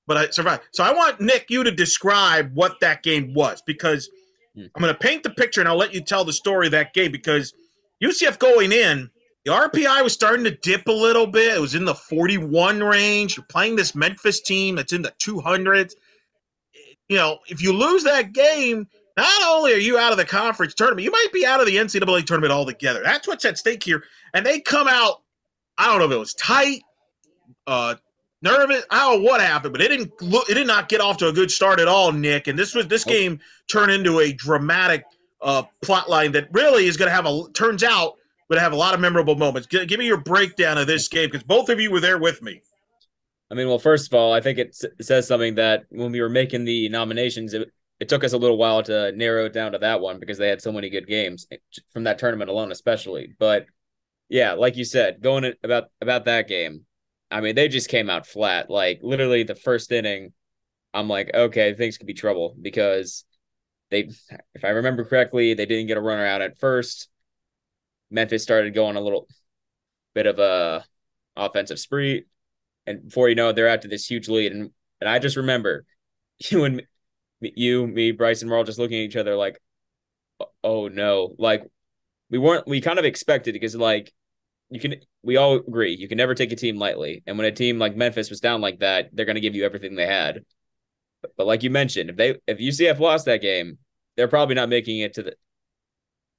Speaker 1: But I survived. So I want, Nick, you to describe what that game was, because I'm going to paint the picture and I'll let you tell the story of that game, because UCF going in, the RPI was starting to dip a little bit. It was in the 41 range. You're playing this Memphis team that's in the 200s. If you lose that game, not only are you out of the conference tournament, you might be out of the NCAA tournament altogether. That's what's at stake here. And they come out, I don't know if it was tight, nervous. I don't know what happened, but it did not get off to a good start at all, Nick. And this game turned into a dramatic plot line that really is going to have going to have a lot of memorable moments. Give me your breakdown of this game, because both of you were there with me.
Speaker 3: I mean, well, first of all, I think it says something that when we were making the nominations, it took us a little while to narrow it down to that one, because they had so many good games from that tournament alone, especially. But yeah, like you said, going about that game, I mean, they just came out flat. Like literally the first inning, I'm like, okay, things could be trouble, because if I remember correctly, they didn't get a runner out at first. Memphis started going a little bit of a offensive spree, and before you know it, they're out to this huge lead. And I just remember me, Bryson, we're all just looking at each other like, oh no. Like we kind of expected, because like we all agree you can never take a team lightly. And when a team like Memphis was down like that, they're going to give you everything they had. But like you mentioned, if UCF lost that game, they're probably not making it to the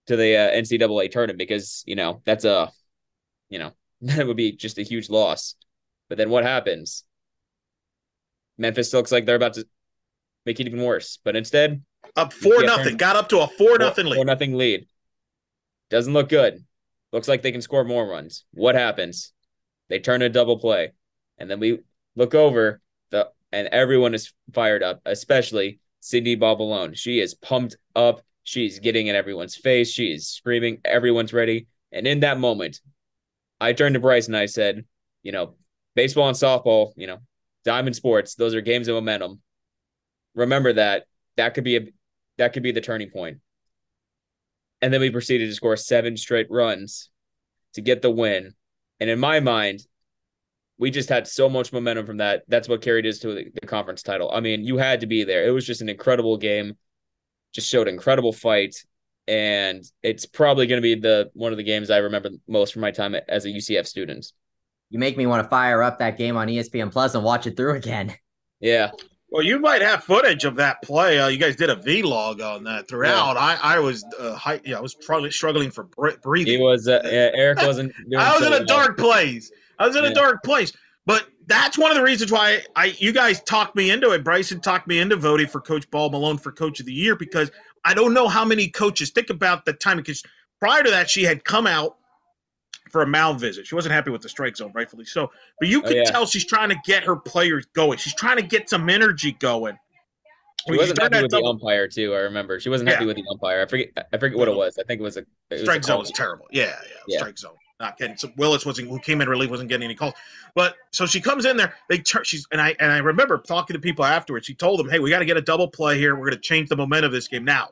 Speaker 3: NCAA tournament, because that's that would be just a huge loss. But then what happens? Memphis looks like they're about to make it even worse, but instead
Speaker 1: up 4-0, got up to a 4-0 lead.
Speaker 3: 4-0 lead. Doesn't look good. Looks like they can score more runs. What happens? They turn a double play, and then we look over and everyone is fired up, especially Cindy Balbalone. She is pumped up. She's getting in everyone's face. She is screaming. Everyone's ready. And in that moment, I turned to Bryce and I said, baseball and softball, diamond sports, those are games of momentum. Remember that that could be the turning point. And then we proceeded to score 7 straight runs to get the win. And in my mind, we just had so much momentum from that. That's what carried us to the conference title. I mean, you had to be there. It was just an incredible game. Just showed incredible fight. And it's probably going to be one of the games I remember most from my time as a UCF student.
Speaker 2: You make me want to fire up that game on ESPN Plus and watch it through again.
Speaker 3: Yeah.
Speaker 1: Well, you might have footage of that play. You guys did a vlog on that throughout. Yeah. I was I was probably struggling for breathing.
Speaker 3: He was Eric wasn't doing
Speaker 1: I was in a dark place. A dark place. But that's one of the reasons why you guys talked me into it. Bryson talked me into voting for Coach Ball Malone for Coach of the Year, because I don't know how many coaches think about the time, because prior to that she had come out for a mound visit. She wasn't happy with the strike zone, rightfully so. But you could tell she's trying to get her players going. She's trying to get some energy going.
Speaker 3: She wasn't happy with the umpire too. I remember she wasn't happy with the umpire. I forget what it was. I think it was
Speaker 1: strike zone was terrible. Yeah. Strike zone. Not getting. So Willis who came in relief, wasn't getting any calls. But so she comes in there. I remember talking to people afterwards. She told them, "Hey, we got to get a double play here. We're going to change the momentum of this game now."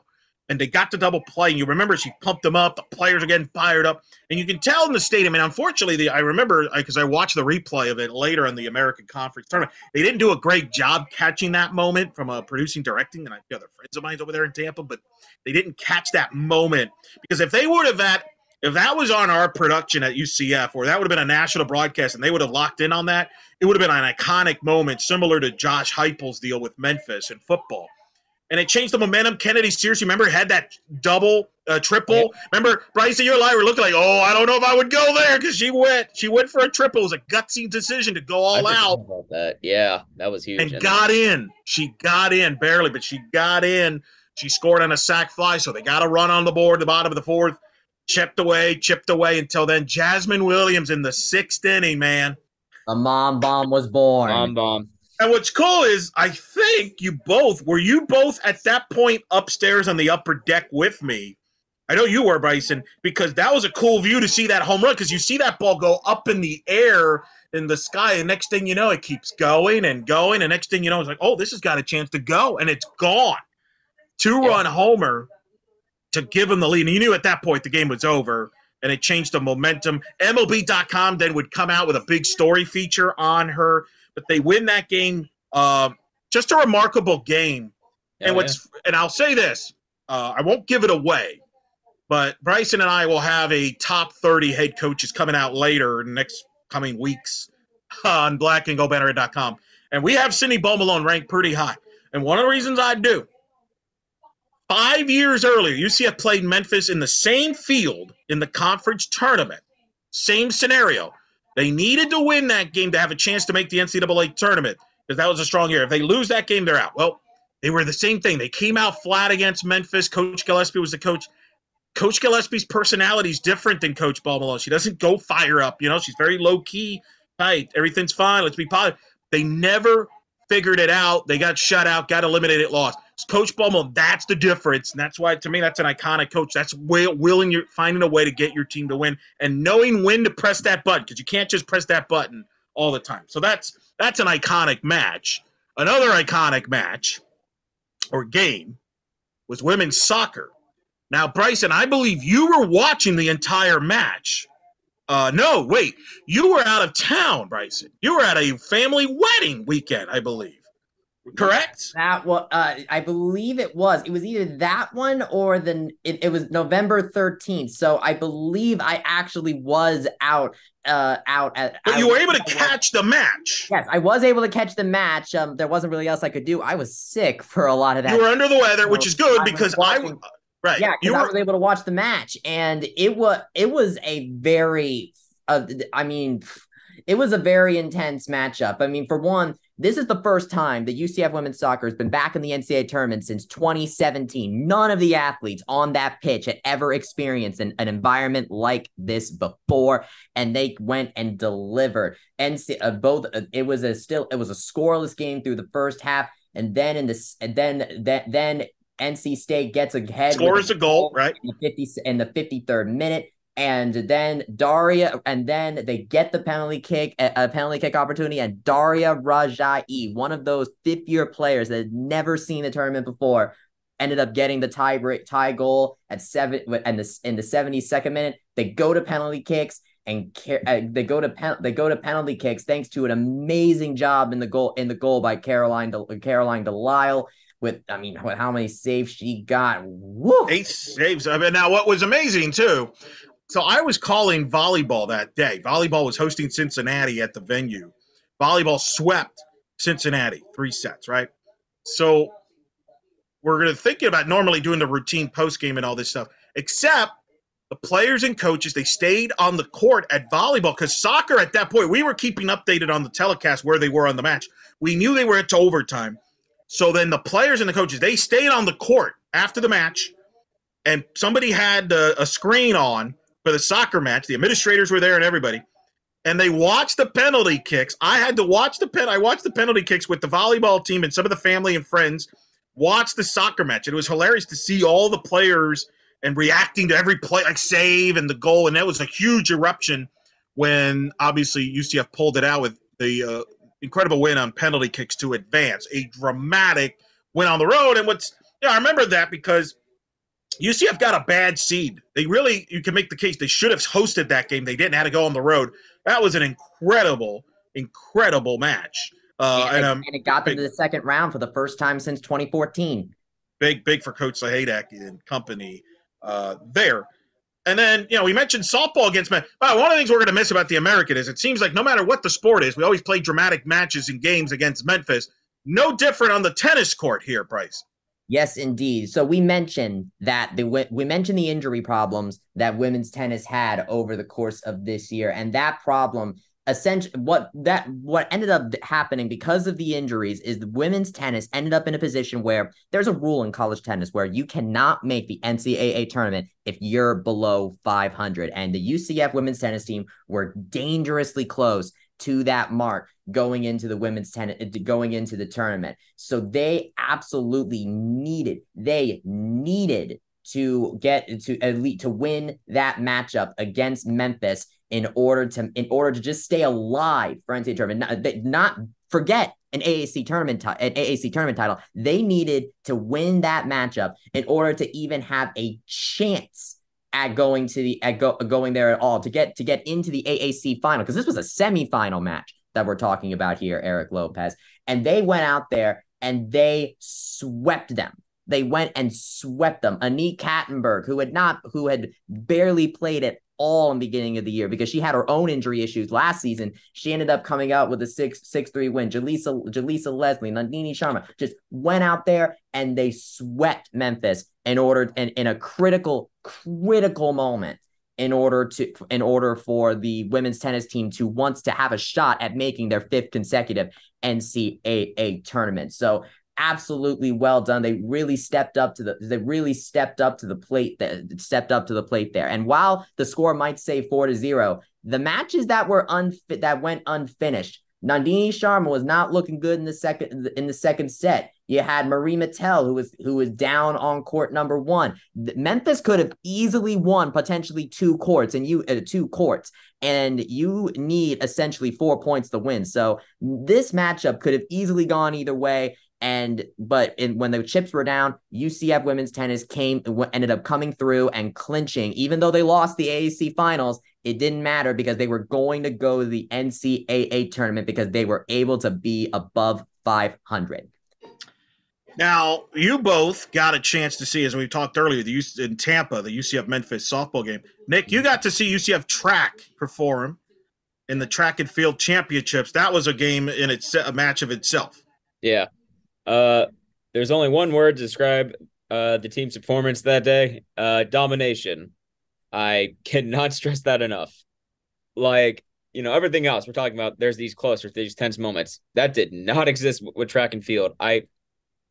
Speaker 1: And they got the double play, and you remember she pumped them up. The players are getting fired up, and you can tell in the stadium. And unfortunately, I remember because I watched the replay of it later in the American Conference Tournament. They didn't do a great job catching that moment from producing, directing, and I have other friends of mine over there in Tampa, but they didn't catch that moment, because if they would have if that was on our production at UCF, or that would have been a national broadcast, and they would have locked in on that, it would have been an iconic moment, similar to Josh Heupel's deal with Memphis in football. And it changed the momentum. Kennedy, seriously, remember, had that triple. Yeah. Remember, Bryson, you and I were looking like, I don't know if I would go there, because she went for a triple. It was a gutsy decision to go all out.
Speaker 3: About that. Yeah, that was huge.
Speaker 1: And got in. She got in barely, but she got in. She scored on a sac fly, so they got a run on the board, the bottom of the fourth. Chipped away until then. Jasmine Williams in the 6th inning, man.
Speaker 2: A mom bomb was born.
Speaker 3: Mom bomb.
Speaker 1: And what's cool is, I think were you both at that point upstairs on the upper deck with me? I know you were, Bryson, because that was a cool view to see that home run, because you see that ball go up in the air in the sky, and next thing you know, it keeps going and going, and next thing you know, it's like, this has got a chance to go, and it's gone. 2-run homer to give him the lead. And you knew at that point the game was over, and it changed the momentum. MLB.com then would come out with a big story feature on her, but they win that game. Just a remarkable game. And and I'll say this, I won't give it away, but Bryson and I will have a top 30 head coaches coming out later in the next coming weeks on blackandgoldbanneret.com. And we have Cindy Ball Malone ranked pretty high. And one of the reasons I do, 5 years earlier, UCF played Memphis in the same field in the conference tournament. Same scenario. They needed to win that game to have a chance to make the NCAA tournament, because that was a strong year. If they lose that game, they're out. Well, they were the same thing. They came out flat against Memphis. Coach Gillespie was the coach. Coach Gillespie's personality is different than Coach Ball Malone. She doesn't go fire up. She's very low-key, tight. Everything's fine. Let's be positive. They never figured it out. They got shut out, got eliminated, lost. Coach Ball Malone, that's the difference. And that's why, to me, that's an iconic coach. That's finding a way to get your team to win and knowing when to press that button, because you can't just press that button all the time. So that's an iconic match. Another iconic match or game was women's soccer. Now, Bryson, I believe you were watching the entire match. No, wait. You were out of town, Bryson. You were at a family wedding weekend, I believe. Correct?
Speaker 2: That was, I believe it was. It was either that one or it was November 13th. So I believe I actually was out.
Speaker 1: But you were able to catch the match.
Speaker 2: Yes, I was able to catch the match. There wasn't really else I could do. I was sick for a lot of that.
Speaker 1: You were under the weather, which is good, because
Speaker 2: right. Yeah, because I was able to watch the match, and it was a very, it was a very intense matchup. I mean, for one, this is the first time that UCF women's soccer has been back in the NCAA tournament since 2017. None of the athletes on that pitch had ever experienced an environment like this before, and they went and delivered. And it was a scoreless game through the first half, and then then NC State gets ahead.
Speaker 1: Scores a goal, right?
Speaker 2: In the 53rd minute. And then Daria, and then they get the penalty kick, a penalty kick opportunity, and Daria Rajai, one of those fifth-year players that had never seen the tournament before, ended up getting the tie goal at in the 72nd minute. They go to penalty kicks, and they go to penalty kicks thanks to an amazing job in the goal by Caroline Delisle. With how many saves she got? Woo!
Speaker 1: 8 saves. I mean, now what was amazing too. So I was calling volleyball that day. Volleyball was hosting Cincinnati at the venue. Volleyball swept Cincinnati 3 sets, right? So we're going to think about normally doing the routine post game and all this stuff, except the players and coaches, they stayed on the court at volleyball because soccer at that point, we were keeping updated on the telecast where they were on the match. We knew they were into overtime. So then the players and the coaches, they stayed on the court after the match, and somebody had a screen on for the soccer match. The administrators were there and everybody, and they watched the penalty kicks. I watched the penalty kicks with the volleyball team and some of the family and friends watch the soccer match. And it was hilarious to see all the players and reacting to every play, like save and the goal. And that was a huge eruption when obviously UCF pulled it out with the incredible win on penalty kicks to advance. A dramatic win on the road. And I remember that because UCF got a bad seed. You can make the case they should have hosted that game. They didn't have to go on the road. That was an incredible, incredible match.
Speaker 2: And it got them to the second round for the first time since 2014.
Speaker 1: Big for Coach Sahadak and company there. And then, we mentioned softball against men. One of the things we're going to miss about the American is it seems like no matter what the sport is, we always play dramatic matches and games against Memphis. No different on the tennis court here, Bryce.
Speaker 2: Yes, indeed. So we mentioned that we mentioned the injury problems that women's tennis had over the course of this year, and that problem essentially what ended up happening because of the injuries is the women's tennis ended up in a position where there's a rule in college tennis where you cannot make the NCAA tournament if you're below 500, and the UCF women's tennis team were dangerously close to that mark going into the tournament. So they absolutely needed to get to elite to win that matchup against Memphis in order to just stay alive for NCAA tournament. Not forget an AAC tournament title. They needed to win that matchup in order to even have a chance at going there at all to get into the AAC final, because this was a semifinal match that we're talking about here, Eric Lopez. And they went out there and they swept them. They went and swept them. Annie Kattenberg, who had barely played at all in the beginning of the year because she had her own injury issues last season. She ended up coming out with a 6-3 win. Jaleesa Leslie, Nandini Sharma just went out there and they swept Memphis in a critical moment in order for the women's tennis team to wants to have a shot at making their 5th consecutive NCAA tournament. So absolutely well done. They really stepped up to the plate there. And while the score might say 4-0, the matches that went unfinished, Nandini Sharma was not looking good in the second set. You had Marie Mattel, who was down on court number 1. Memphis could have easily won potentially 2 courts, and you need essentially 4 points to win. So this matchup could have easily gone either way. But when the chips were down, UCF women's tennis ended up coming through and clinching. Even though they lost the AAC finals, it didn't matter because they were going to go to the NCAA tournament because they were able to be above 500.
Speaker 1: Now, you both got a chance to see, as we talked earlier, in Tampa, the UCF Memphis softball game. Nick, you got to see UCF track perform in the track and field championships. That was a game a match of itself.
Speaker 3: Yeah. There's only one word to describe the team's performance that day. Domination. I cannot stress that enough. Everything else we're talking about, there's these tense moments. That did not exist with track and field. I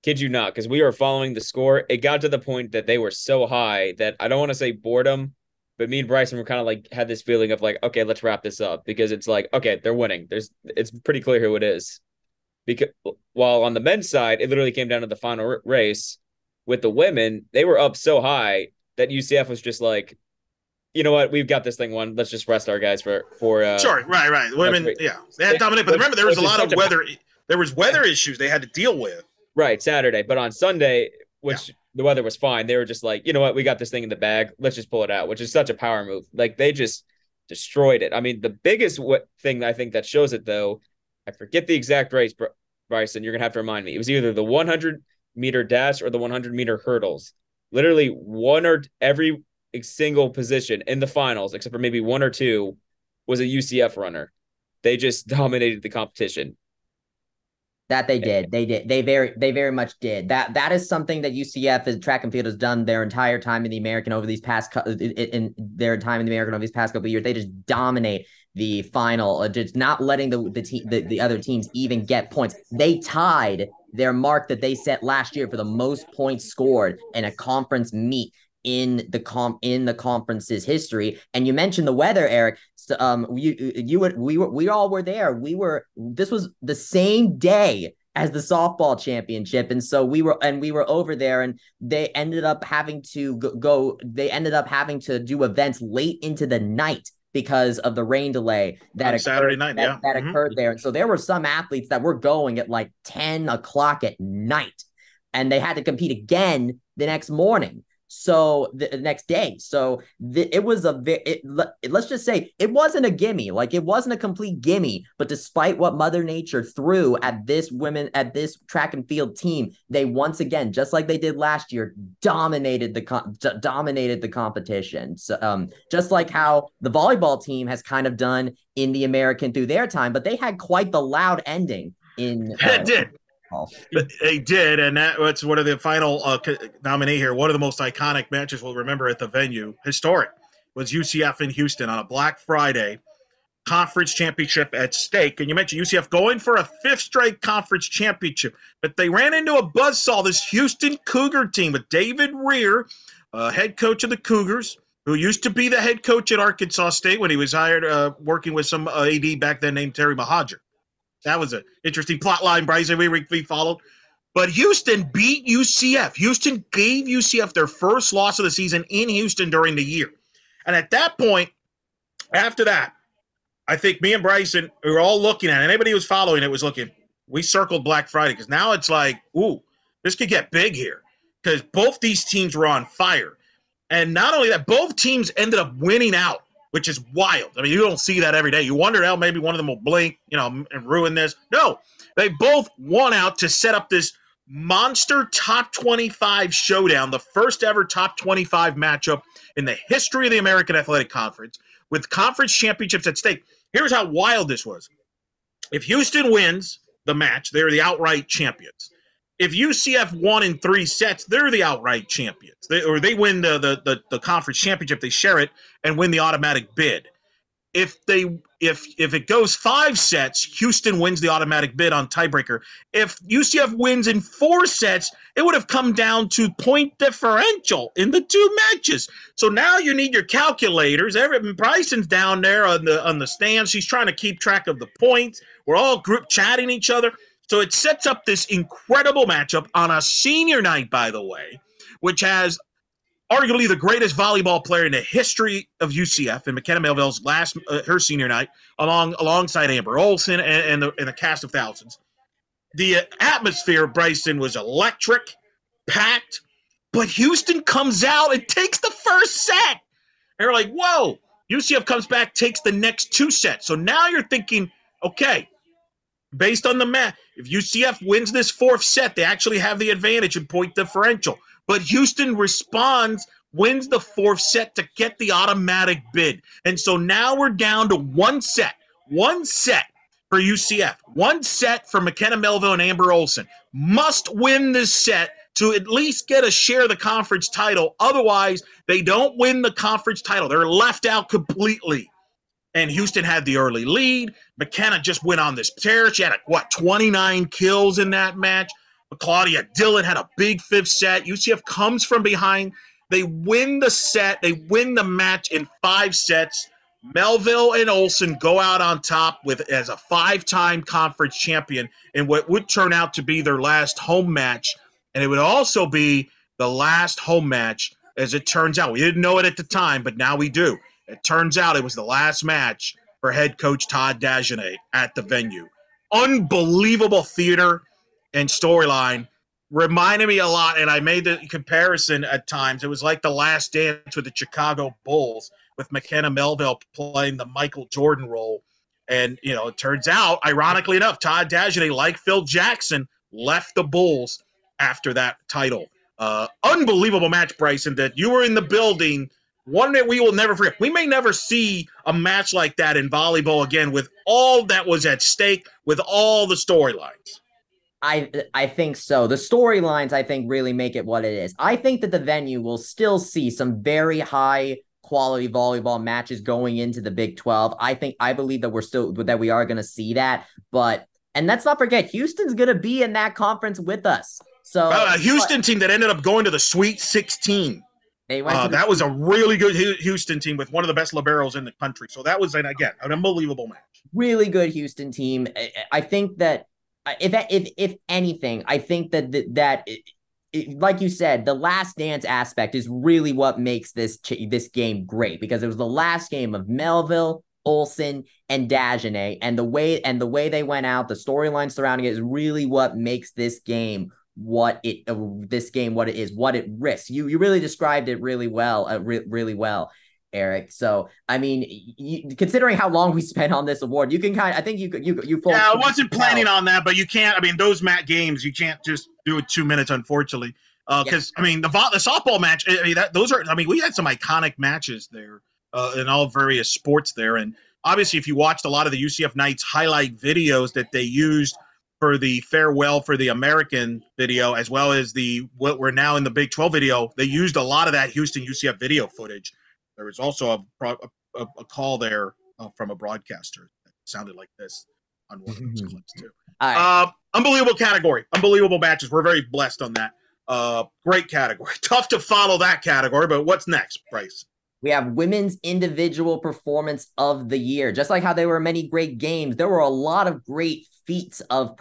Speaker 3: kid you not, because we were following the score. It got to the point that they were so high that I don't want to say boredom, but me and Bryson were kind of had this feeling of okay, let's wrap this up, because it's okay, they're winning. It's pretty clear who it is. Because while on the men's side, it literally came down to the final race. With the women, they were up so high that UCF was just you know what? We've got this thing won. Let's just rest our guys for
Speaker 1: Sure, right. Women, yeah, they had dominated, but remember there was a lot of weather. There was weather issues they had to deal with.
Speaker 3: Right, Saturday, but on Sunday,
Speaker 1: Yeah.
Speaker 3: which the weather was fine, they were just like, you know what? We got this thing in the bag. Let's just pull it out, which is such a power move. Like they just destroyed it. I mean, the biggest thing I think that shows it though, I forget the exact race, Bryson. You're gonna have to remind me. It was either the 100-meter dash or the 100-meter hurdles. Literally one or every single position in the finals, except for maybe one or two, was a UCF runner. They just dominated the competition.
Speaker 2: That they did. They did. They very much did. That is something that UCF as track and field has done their entire time in the American over these past couple of years. They just dominate the final, just not letting the other teams even get points. They tied their mark that they set last year for the most points scored in a conference meet in the conference's history. And you mentioned the weather, Eric. So, we all were there. This was the same day as the softball championship, and so we were over there, and they ended up having to do events late into the night because of the rain delay that occurred,
Speaker 1: Saturday night,
Speaker 2: that occurred there. And so there were some athletes that were going at like 10 o'clock at night, and they had to compete again the next morning. So the next day, it was let's just say it wasn't a gimme, like it wasn't a complete gimme. But despite what Mother Nature threw at this track and field team, they once again, just like they did last year, dominated the competition. So, just like how the volleyball team has kind of done in the American through their time, but they had quite the loud ending in.
Speaker 1: It did. They did, and that's one of the final nominee here. One of the most iconic matches we'll remember at the venue, historic, was UCF in Houston on a Black Friday, conference championship at stake. And you mentioned UCF going for a fifth straight conference championship, but they ran into a buzzsaw, this Houston Cougar team with David Rear, head coach of the Cougars, who used to be the head coach at Arkansas State when he was hired working with some AD back then named Terry Mahajer. That was an interesting plot line, Bryson, we followed. But Houston beat UCF. Houston gave UCF their first loss of the season in Houston during the year. And at that point, after that, I think me and Bryson, we were all looking at it. Anybody who was following it was looking. We circled Black Friday because now it's like, ooh, this could get big here because both these teams were on fire. And not only that, both teams ended up winning out, which is wild. I mean, you don't see that every day. You wonder how maybe one of them will blink, and ruin this. No, they both won out to set up this monster top 25 showdown, the first ever top 25 matchup in the history of the American Athletic Conference with conference championships at stake. Here's how wild this was. If Houston wins the match, they're the outright champions. If UCF won in 3 sets, they're the outright champions. They win the conference championship, they share it, and win the automatic bid. If it goes 5 sets, Houston wins the automatic bid on tiebreaker. If UCF wins in 4 sets, it would have come down to point differential in the 2 matches. So now you need your calculators. Bryson's down there on the stands. She's trying to keep track of the points. We're all group chatting each other. So it sets up this incredible matchup on a senior night, by the way, which has arguably the greatest volleyball player in the history of UCF and McKenna Melville's her senior night, alongside Amber Olsen and the cast of thousands. The atmosphere of Bryson was electric, packed, but Houston comes out and takes the first set. And you're like, whoa, UCF comes back, takes the next 2 sets. So now you're thinking, okay, based on the match, if UCF wins this 4th set, they actually have the advantage in point differential. But Houston responds, wins the 4th set to get the automatic bid. And so now we're down to 1 set. 1 set for UCF. 1 set for McKenna Melville and Amber Olsen. Must win this set to at least get a share of the conference title. Otherwise, they don't win the conference title. They're left out completely. And Houston had the early lead. McKenna just went on this tear. She had, 29 kills in that match. Claudia Dillon had a big 5th set. UCF comes from behind. They win the set. They win the match in 5 sets. Melville and Olsen go out on top as a 5-time conference champion in what would turn out to be their last home match. And it would also be the last home match as it turns out. We didn't know it at the time, but now we do. It turns out it was the last match for head coach Todd Dagenais at the venue. Unbelievable theater and storyline. Reminded me a lot, and I made the comparison at times. It was like The Last Dance with the Chicago Bulls, with McKenna Melville playing the Michael Jordan role. And, it turns out, ironically enough, Todd Dagenais, like Phil Jackson, left the Bulls after that title. Unbelievable match, Bryson, that you were in the building. One that we will never forget. We may never see a match like that in volleyball again, with all that was at stake, with all the storylines.
Speaker 2: I think so. The storylines, I think, really make it what it is. I think that the venue will still see some very high quality volleyball matches going into the Big 12. I believe that we are going to see that. And let's not forget, Houston's going to be in that conference with us. So
Speaker 1: a Houston team that ended up going to the Sweet 16. That was a really good Houston team with one of the best liberos in the country. So that was, again, an unbelievable match.
Speaker 2: Really good Houston team. I think that if anything, I think that like you said, the last dance aspect is really what makes this game great, because it was the last game of Melville, Olsen, and Dagenais, and the way they went out, the storyline surrounding it is really what makes this game what it is, what it risks. You really described it really well, really well, Eric. So, considering how long we spent on this award, you can I think you folks.
Speaker 1: Yeah, I wasn't planning on that, but you can't. Those games, you can't just do it 2 minutes, unfortunately. Because the softball match, we had some iconic matches there in all various sports there, and obviously, if you watched a lot of the UCF Knights highlight videos that they used for the farewell for the American video, as well as what we're now in the Big 12 video, they used a lot of that Houston UCF video footage. There was also a call there from a broadcaster that sounded like this on one of those clips too. Right. Unbelievable category, unbelievable matches. We're very blessed on that. Great category. Tough to follow that category, but what's next, Bryce?
Speaker 2: We have Women's Individual Performance of the Year. Just like how there were many great games, there were a lot of great feats of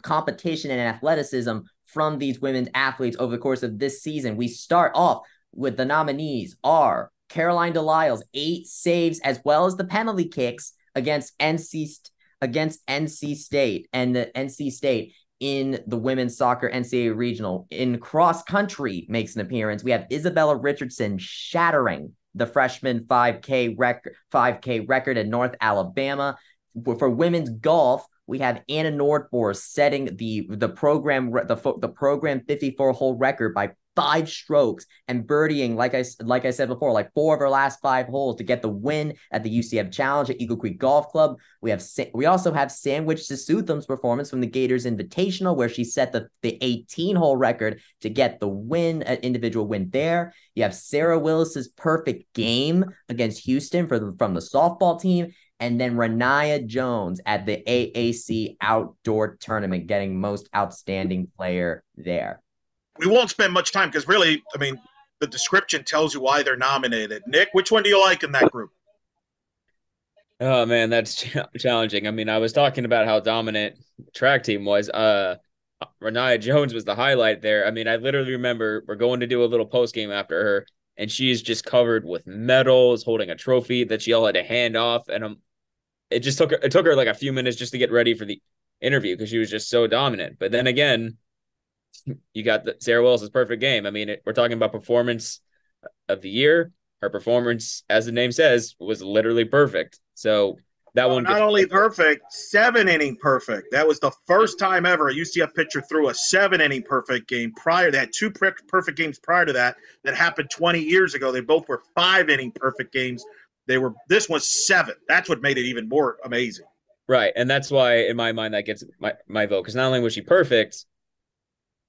Speaker 2: competition and athleticism from these women's athletes over the course of this season. We start off with the nominees are Caroline Delisle's 8 saves, as well as the penalty kicks against NC State and the NC State in the women's soccer NCAA regional. In cross country makes an appearance. We have Isabella Richardson shattering the freshman 5K record in North Alabama. For women's golf, we have Anna Nordborg setting the program 54-hole record by 5 strokes and birdieing, like I said before, like 4 of her last 5 holes to get the win at the UCF Challenge at Eagle Creek Golf Club. We also have Sandwich Sesutham's performance from the Gators Invitational, where she set the 18-hole record to get the win, an individual win there. You have Sarah Willis's perfect game against Houston from the softball team. And then Renaya Jones at the AAC Outdoor Tournament getting most outstanding player there.
Speaker 1: We won't spend much time because really, the description tells you why they're nominated. Nick, which one do you like in that group?
Speaker 3: Oh, man, that's challenging. I was talking about how dominant the track team was. Renaya Jones was the highlight there. I literally remember we're going to do a little post game after her, and she's just covered with medals, holding a trophy that she all had to hand off. And it took her like a few minutes just to get ready for the interview because she was just so dominant. But then again, you got Sarah Willis's perfect game. We're talking about performance of the year. Her performance, as the name says, was literally perfect. So that one
Speaker 1: not only perfect, 7-inning perfect. That was the first time ever a UCF pitcher threw a 7-inning perfect game. Prior to that, 2 perfect games prior to that happened 20 years ago. They both were 5-inning perfect games. This was 7. That's what made it even more amazing.
Speaker 3: Right, and that's why in my mind that gets my vote, because not only was she perfect,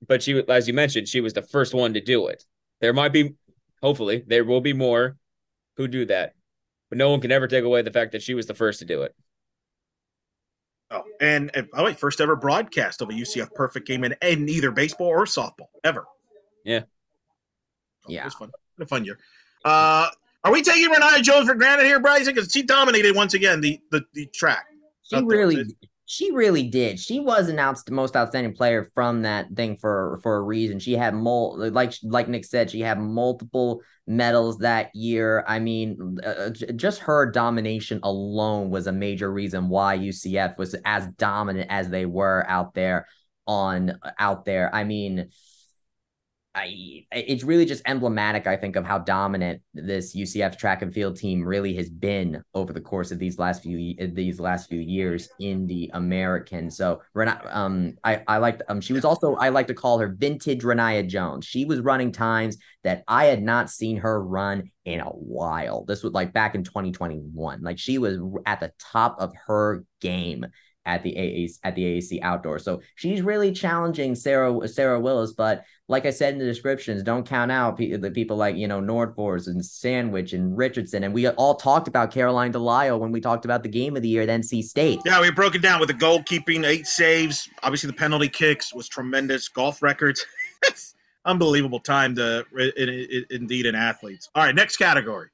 Speaker 3: but she, as you mentioned, she was the first one to do it. There might be, hopefully, there will be more who do that, but no one can ever take away the fact that she was the first to do it.
Speaker 1: Oh, and by the way, first ever broadcast of a UCF perfect game in either baseball or softball ever.
Speaker 3: Yeah,
Speaker 1: it was fun. A fun year. Are we taking Renaya Jones for granted here, Bryson? Because she dominated once again the track.
Speaker 2: She really did. She was announced the most outstanding player from that thing for a reason. She had like Nick said, she had multiple medals that year. I mean, just her domination alone was a major reason why UCF was as dominant as they were out there. I mean, it's really just emblematic, I think, of how dominant this UCF track and field team really has been over the course of these last few years in the American. So I like she was also, I like to call her vintage Renaya Jones. She was running times that I had not seen her run in a while. This was like back in 2021. Like she was at the top of her game at the AAC outdoor. So she's really challenging Sarah Willis, but like I said in the descriptions, don't count out the people like, Nordfors and Sandwich and Richardson. And we all talked about Caroline DeLisle when we talked about the game of the year at NC State.
Speaker 1: Yeah, we broke it down with the goalkeeping, 8 saves. Obviously, the penalty kicks was tremendous. Golf records. Unbelievable time indeed in athletes. All right, next category.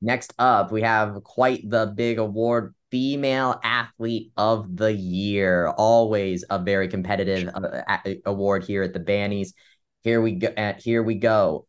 Speaker 2: Next up, we have quite the big award, Female Athlete of the Year. Always a very competitive award here at the Bannies. Here we go.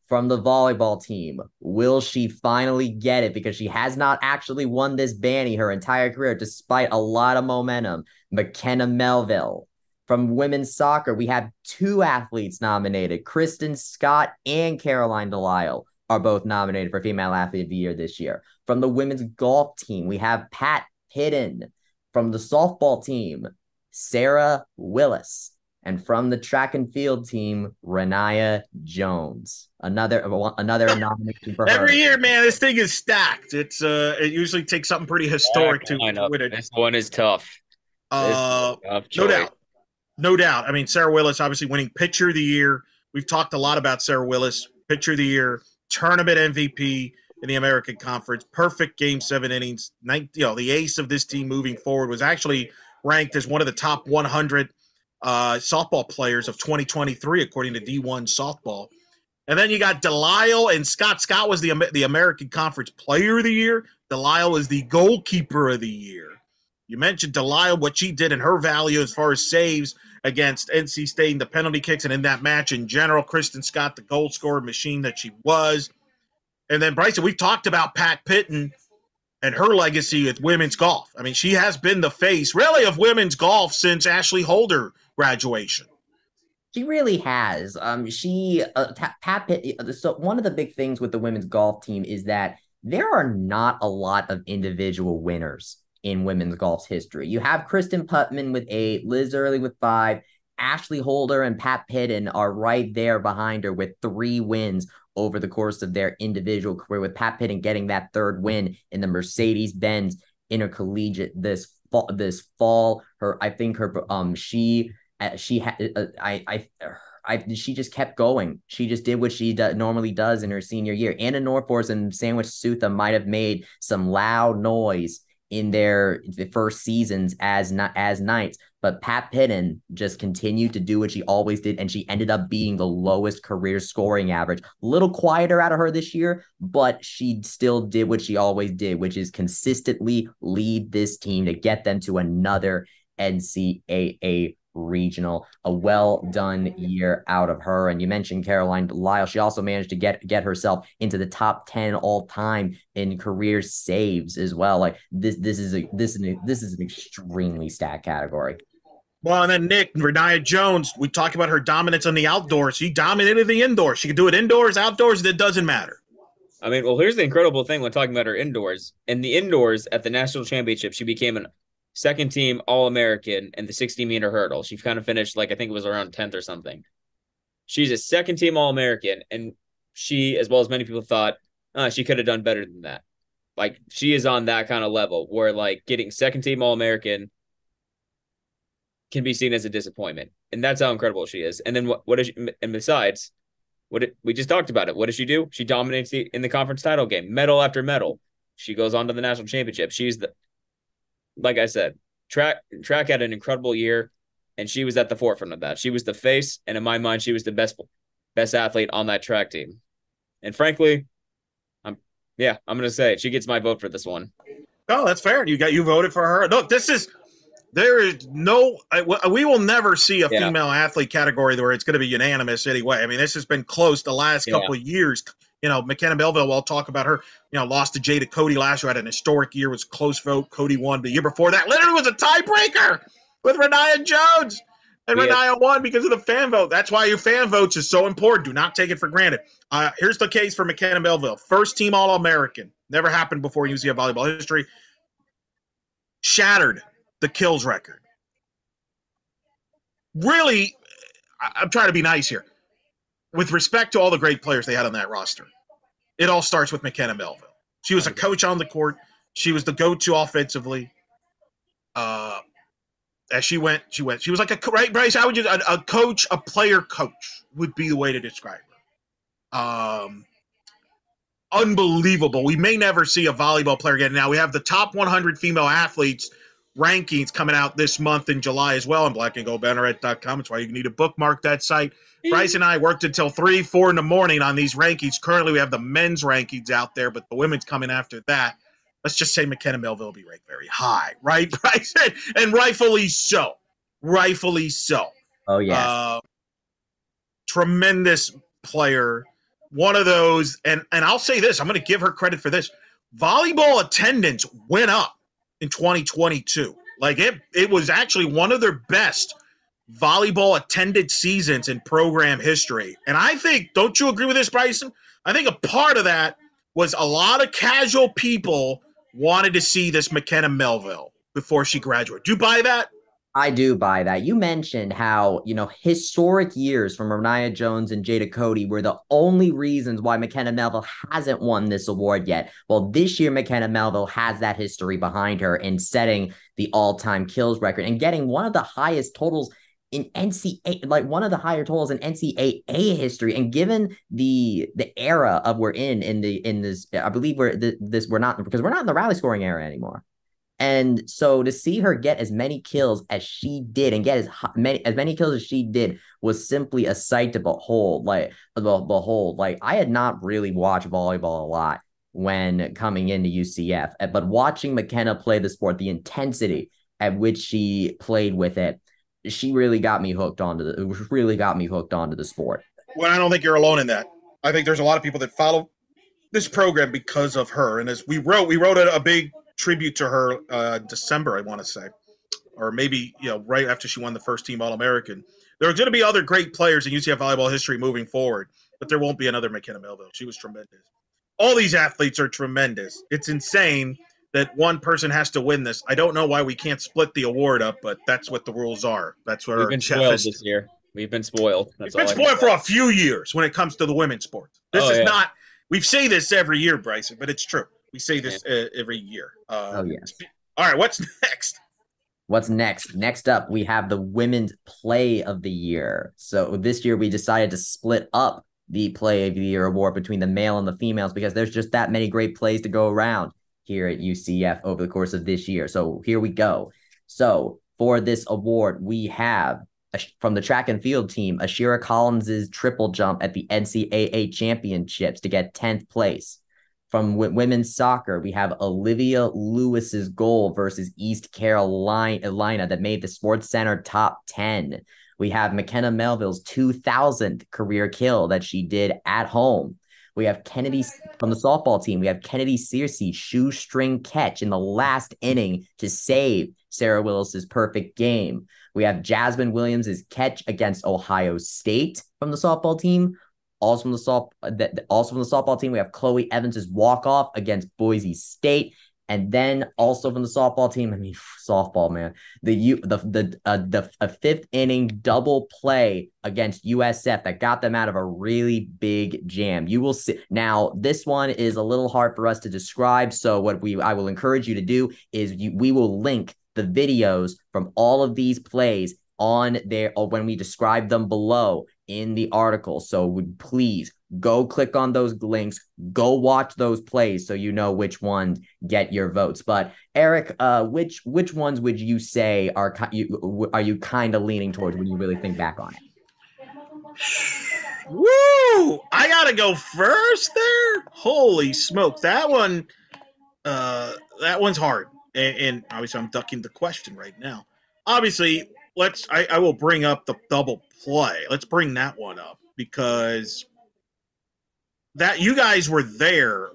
Speaker 2: From the volleyball team, will she finally get it? Because she has not actually won this Banny her entire career, despite a lot of momentum. McKenna Melville. From women's soccer, we have 2 athletes nominated. Kristen Scott and Caroline DeLisle are both nominated for Female Athlete of the Year this year. From the women's golf team, we have Pat Pidden. From the softball team, Sarah Willis. And from the track and field team, Renaya Jones. Another nomination for her.
Speaker 1: Every year, man, this thing is stacked. It usually takes something pretty historic to win it.
Speaker 3: This one is tough.
Speaker 1: No doubt. I mean, Sarah Willis obviously winning Pitcher of the Year. We've talked a lot about Sarah Willis. Pitcher of the Year, tournament MVP in the American Conference, perfect Game 7 innings. The ace of this team moving forward, was actually ranked as one of the top 100 softball players of 2023, according to D1 Softball. And then you got DeLisle and Scott. Scott was the American Conference Player of the Year. DeLisle is the Goalkeeper of the Year. You mentioned DeLisle, what she did in her value as far as saves against NC State and the penalty kicks, and in that match in general. Kristen Scott, the goal scorer machine that she was. And then, Bryson, we've talked about Pat Pitten and her legacy with women's golf. I mean, she has been the face, really, of women's golf since Ashley Holder graduation.
Speaker 2: She really has. Pat Pitt. So one of the big things with the women's golf team is that there are not a lot of individual winners in women's golf's history. You have Kristen Putman with 8, Liz Early with 5, Ashley Holder and Pat Pidden are right there behind her with 3 wins over the course of their individual career, with Pat Pidden getting that 3rd win in the Mercedes-Benz Intercollegiate this fall. She just kept going. She just did what she normally does in her senior year. Anna Norfors and Sandwich Sutha might have made some loud noise in their first seasons as Knights, but Pat Pidden just continued to do what she always did, and she ended up being the lowest career scoring average. A little quieter out of her this year, but she still did what she always did, which is consistently lead this team to get them to another NCAA regional. A well done year out of her. And you mentioned Caroline Lyle. She also managed to get herself into the top 10 all time in career saves as well. Like this is an extremely stacked category.
Speaker 1: Well, and then Nick, Renaya Jones, we talked about her dominance on the outdoors. She dominated the indoors. She could do it indoors, outdoors. It doesn't matter.
Speaker 3: I mean, well, here's the incredible thing when talking about her indoors. In the indoors at the national championship, she became an second team All-American in the 60-meter hurdle. She kind of finished, I think it was around 10th or something. She's a second team All-American, and she, as well as many people thought, she could have done better than that. She is on that kind of level where, getting second team All-American can be seen as a disappointment. And that's how incredible she is. And then what is she, and besides, we just talked about it. What does she do? She dominates in the conference title game, medal after medal. She goes on to the national championship. She's like I said, track had an incredible year, and she was at the forefront of that. She was the face, and in my mind, she was the best athlete on that track team. And frankly, I'm going to say it. She gets my vote for this one.
Speaker 1: Oh, that's fair. You voted for her. Look, this is There is no, we will never see a
Speaker 3: Yeah.
Speaker 1: female athlete category where it's going to be unanimous anyway. I mean, this has been close the last couple of years. You know, McKenna Melville, we'll talk about her, you know, lost to Jada Cody last year, had an historic year, was a close vote. Cody won the year before that. Literally was a tiebreaker with Renaya Jones. And Renaya won because of the fan vote. That's why your fan votes is so important. Do not take it for granted. Here's the case for McKenna Melville. First team All-American. Never happened before in UCF volleyball history. Shattered the kills record. Really, I'm trying to be nice here. With respect to all the great players they had on that roster, it all starts with McKenna Melville. She was a coach on the court. She was the go-to offensively. As she went. She was like a right, Bryce. How would you a coach, a player coach would be the way to describe her. Unbelievable. We may never see a volleyball player again. Now we have the top 100 female athletes rankings coming out this month in July as well on blackandgoldbanneret.com. That's why you need to bookmark that site. Bryce and I worked until 3, 4 in the morning on these rankings. Currently, we have the men's rankings out there, but the women's coming after that. Let's just say McKenna Melville will be ranked very high, right, Bryce? And rightfully so. Rightfully so.
Speaker 2: Oh, yes.
Speaker 1: Tremendous player. One of those, and I'll say this, I'm going to give her credit for this. Volleyball attendance went up in 2022. Like it was actually one of their best volleyball attended seasons in program history. And I think, don't you agree with this, Bryson? I think a part of that was a lot of casual people wanted to see this McKenna Melville before she graduated. Do you buy that?
Speaker 2: I do buy that. You mentioned how, historic years from Renaya Jones and Jada Cody were the only reasons why McKenna Melville hasn't won this award yet. Well, this year, McKenna Melville has that history behind her in setting the all-time kills record and getting one of the highest totals in NCAA, like one of the higher totals in NCAA history. And given the era of we're in this, I believe we're not, because we're not in the rally scoring era anymore. And so to see her get as many kills as she did and get as many kills as she did was simply a sight to behold. Like I had not really watched volleyball a lot when coming into UCF, but watching McKenna play the sport, the intensity at which she played with it, she really got me hooked onto the sport.
Speaker 1: Well, I don't think you're alone in that. I think there's a lot of people that follow this program because of her. And as we wrote a big tribute to her December, I want to say, or maybe right after she won the first team All-American. There are going to be other great players in UCF volleyball history moving forward, but there won't be another McKenna Melville. She was tremendous. All these athletes are tremendous. It's insane that one person has to win this. I don't know why we can't split the award up, but that's what the rules are. That's what
Speaker 3: we've been spoiled this year. We've been spoiled. We've been
Speaker 1: spoiled for a few years when it comes to the women's sports. This is not. We say this every year, Bryson, but it's true. We say this every year.
Speaker 2: Yes.
Speaker 1: All right, what's next?
Speaker 2: What's next? Next up, we have the Women's Play of the Year. So this year we decided to split up the Play of the Year award between the male and the females because there's just that many great plays to go around here at UCF over the course of this year. So here we go. So for this award, we have from the track and field team, Ashira Collins's triple jump at the NCAA championships to get 10th place. From women's soccer, we have Olivia Lewis's goal versus East Carolina that made the Sports Center top 10. We have McKenna Melville's 2000th career kill that she did at home. We have Kennedy from the softball team. We have Kennedy Searcy's shoestring catch in the last inning to save Sarah Willis's perfect game. We have Jasmine Williams's catch against Ohio State from the softball team. Also from the softball team, we have Chloe Evans's walk-off against Boise State. And then also from the softball team, softball, man, a fifth inning double play against USF that got them out of a really big jam. You will see. Now, this one is a little hard for us to describe. So what I will encourage you to do is we will link the videos from all of these plays on there or when we describe them below in the article. So please go click on those links, go watch those plays so you know which ones get your votes. But Eric, which ones would you say are you kind of leaning towards when you really think back on it?
Speaker 1: Woo! I gotta go first there. Holy smoke, that one's hard. And obviously I'm ducking the question right now. obviously, I will bring up the double play. Let's bring that one up because that you guys were there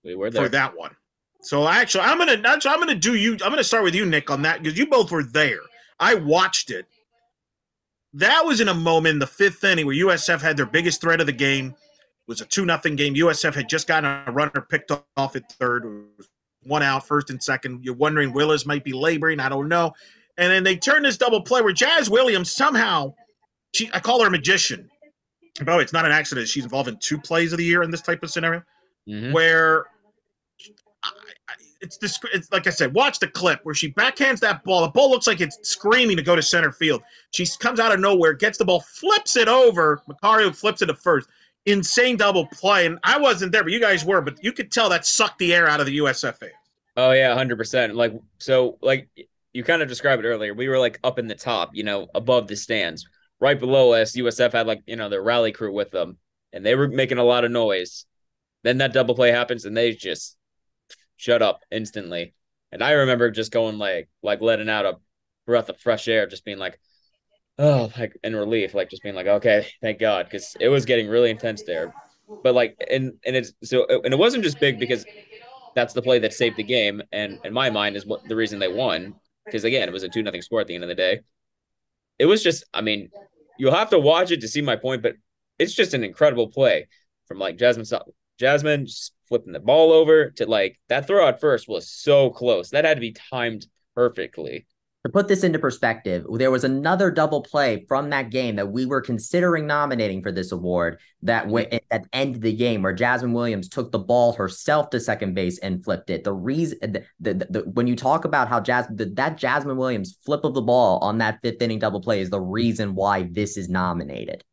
Speaker 3: We were
Speaker 1: for
Speaker 3: there.
Speaker 1: that one. So actually, I'm gonna start with you, Nick, on that because you both were there. I watched it. That was in a moment in the fifth inning where USF had their biggest threat of the game. It was a 2-0 game. USF had just gotten a runner picked off at third. It was one out, first and second. You're wondering Willis might be laboring. I don't know. And then they turn this double play where Jazz Williams somehow, I call her a magician. By the way, it's not an accident. She's involved in 2 plays of the year in this type of scenario where it's like I said, watch the clip where she backhands that ball. The ball looks like it's screaming to go to center field. She comes out of nowhere, gets the ball, flips it over. Macario flips it to first. Insane double play. And I wasn't there, but you guys were. But you could tell that sucked the air out of the USFA.
Speaker 3: Oh yeah, 100%. Like you kind of described it earlier. We were like up in the top, above the stands. Right below us, USF had their rally crew with them, and they were making a lot of noise. Then that double play happens, and they just shut up instantly. And I remember just going like letting out a breath of fresh air, just being like, oh, like in relief, like just being like, okay, thank God, because it was getting really intense there. But and it wasn't just big because that's the play that saved the game, and in my mind is what the reason they won. Because again, it was a 2-0 score at the end of the day. It was just, I mean, you'll have to watch it to see my point, but it's just an incredible play from Jasmine just flipping the ball over to that throw at first was so close. That had to be timed perfectly.
Speaker 2: To put this into perspective, there was another double play from that game that we were considering nominating for this award that ended the game where Jasmine Williams took the ball herself to second base and flipped it. The reason when you talk about how that Jasmine Williams flip of the ball on that fifth inning double play is the reason why this is nominated.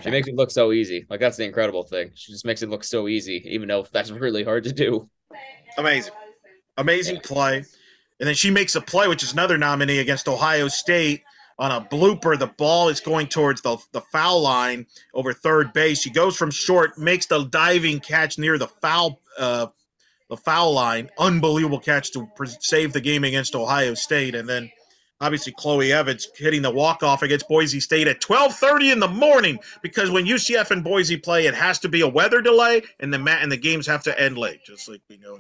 Speaker 3: She makes it look so easy. Like that's the incredible thing. She just makes it look so easy, even though that's really hard to do.
Speaker 1: Amazing play. And then she makes a play, which is another nominee against Ohio State on a blooper. The ball is going towards the foul line over third base. She goes from short, makes the diving catch near the foul line. Unbelievable catch to save the game against Ohio State. And then obviously Chloe Evans hitting the walk-off against Boise State at 12:30 in the morning because when UCF and Boise play, it has to be a weather delay and the games have to end late, just like we know.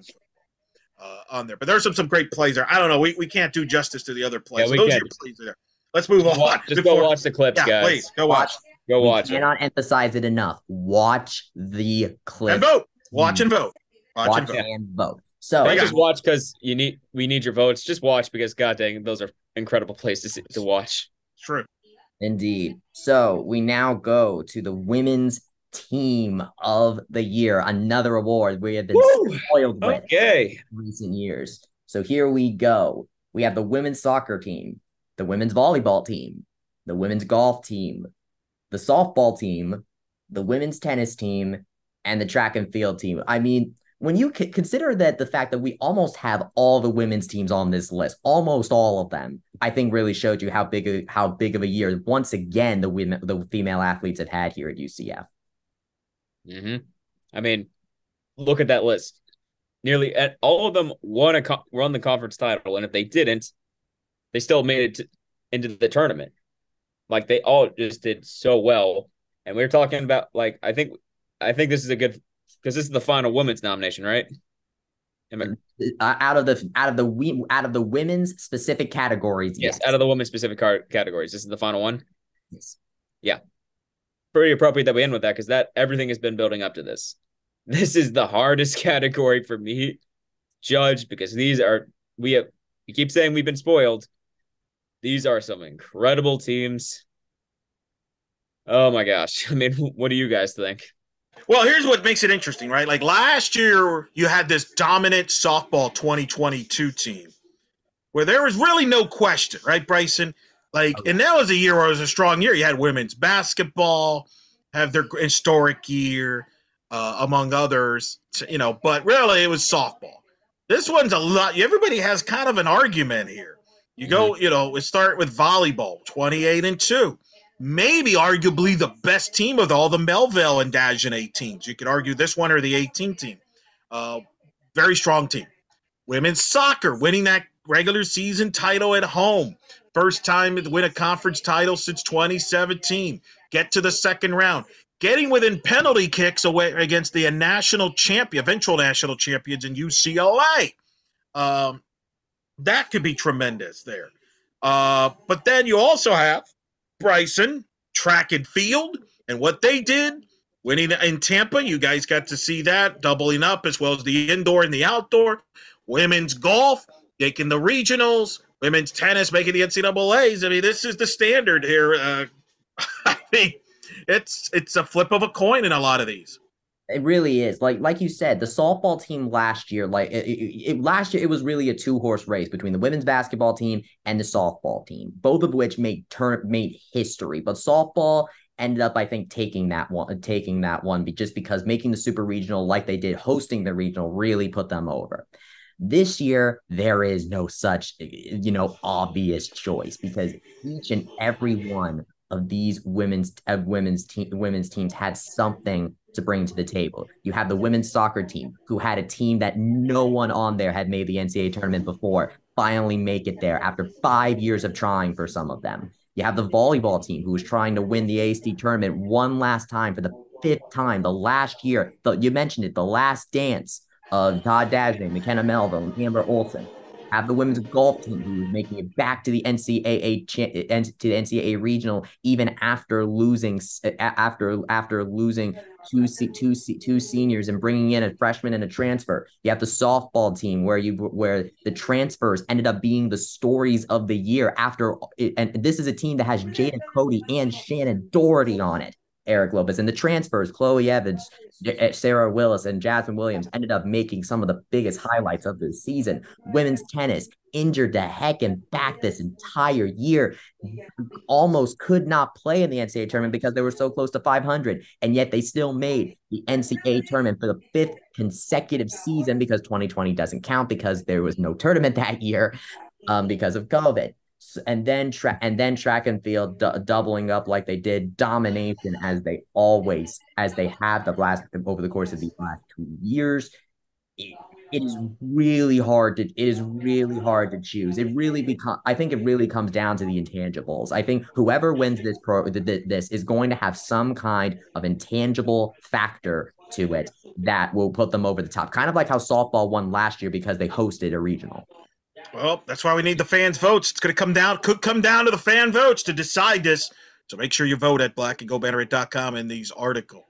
Speaker 1: On there, but there's some great plays there. I don't know. We can't do justice to the other plays.
Speaker 3: Yeah,
Speaker 1: so those are your plays there. Let's move on.
Speaker 3: Go watch the clips, guys.
Speaker 1: Please go watch.
Speaker 3: Go watch.
Speaker 2: We cannot emphasize it enough. Watch the clips
Speaker 1: and vote. Watch and vote.
Speaker 2: Watch and vote. So
Speaker 3: don't just watch because we need your votes. Just watch because god dang, those are incredible places to watch.
Speaker 1: True.
Speaker 2: Indeed. So we now go to the women's team of the year, another award we have been spoiled with in recent years. So here we go. We have the women's soccer team, the women's volleyball team, the women's golf team, the softball team, the women's tennis team, and the track and field team. I mean, when you consider that the fact that we almost have all the women's teams on this list, almost all of them, I think really showed you how big of a year once again the female athletes have had here at UCF.
Speaker 3: I mean, look at that list. Nearly all of them won the conference title, and if they didn't, they still made it into the tournament. Like they all just did so well. And we were talking about I think this is a good because this is the final women's nomination, right?
Speaker 2: Out of the women's specific categories,
Speaker 3: yes. Out of the women's specific categories, this is the final one.
Speaker 2: Yes.
Speaker 3: Yeah. Pretty appropriate that we end with that because everything has been building up to this. This is the hardest category for me to judge because we keep saying we've been spoiled. These are some incredible teams. Oh my gosh. I mean, what do you guys think?
Speaker 1: Well, here's what makes it interesting, right? Like last year, you had this dominant softball 2022 team where there was really no question, right, Bryson? And that was a year where it was a strong year. You had women's basketball have their historic year, among others, but really it was softball. This one's a lot. Everybody has kind of an argument here. You go, we start with volleyball, 28-2. Maybe arguably the best team of all the Melville and Dagenais teams. You could argue this one or the 18 team. Very strong team. Women's soccer, winning that regular season title at home. first time to win a conference title since 2017. Get to the second round. Getting within penalty kicks away against the eventual national champions in UCLA. That could be tremendous there. But then you also have Bryson, track and field, and what they did, winning in Tampa. You guys got to see that, doubling up as well as the indoor and the outdoor. Women's golf, making the regionals. Women's tennis, making the NCAAs. I mean, this is the standard here. I mean, it's a flip of a coin in a lot of these.
Speaker 2: It really is. Like you said, the softball team last year, last year it was really a two-horse race between the women's basketball team and the softball team, both of which made history. But softball ended up, I think, taking that one just because making the super regional like they did, hosting the regional, really put them over. This year, there is no such, obvious choice because each and every one of these women's teams had something to bring to the table. You have the women's soccer team, who had a team that no one on there had made the NCAA tournament before, finally make it there after 5 years of trying for some of them. You have the volleyball team, who was trying to win the AST tournament one last time for the 5th time, the last year. You mentioned it, the last dance of Todd Dagenais, McKenna Melville, and Amber Olsen. Have the women's golf team, who is making it back to the NCAA regional even after losing two seniors and bringing in a freshman and a transfer. You have the softball team where the transfers ended up being the stories of the year and this is a team that has Jada Cody and Shannon Doherty on it. Eric Lopez, and the transfers, Chloe Evans, Sarah Willis, and Jasmine Williams ended up making some of the biggest highlights of the season. Women's tennis, injured to heck and back this entire year, almost could not play in the NCAA tournament because they were so close to 500, and yet they still made the NCAA tournament for the 5th consecutive season because 2020 doesn't count because there was no tournament that year because of COVID. And then track and field doubling up like they did, domination as they have over the course of these last 2 years. It is really hard to choose. I think it really comes down to the intangibles. I think whoever wins this is going to have some kind of intangible factor to it that will put them over the top. Kind of like how softball won last year because they hosted a regional.
Speaker 1: Well, that's why we need the fans' votes. It's going to could come down to the fan votes to decide this. So make sure you vote at blackandgoldbanneret.com in these articles.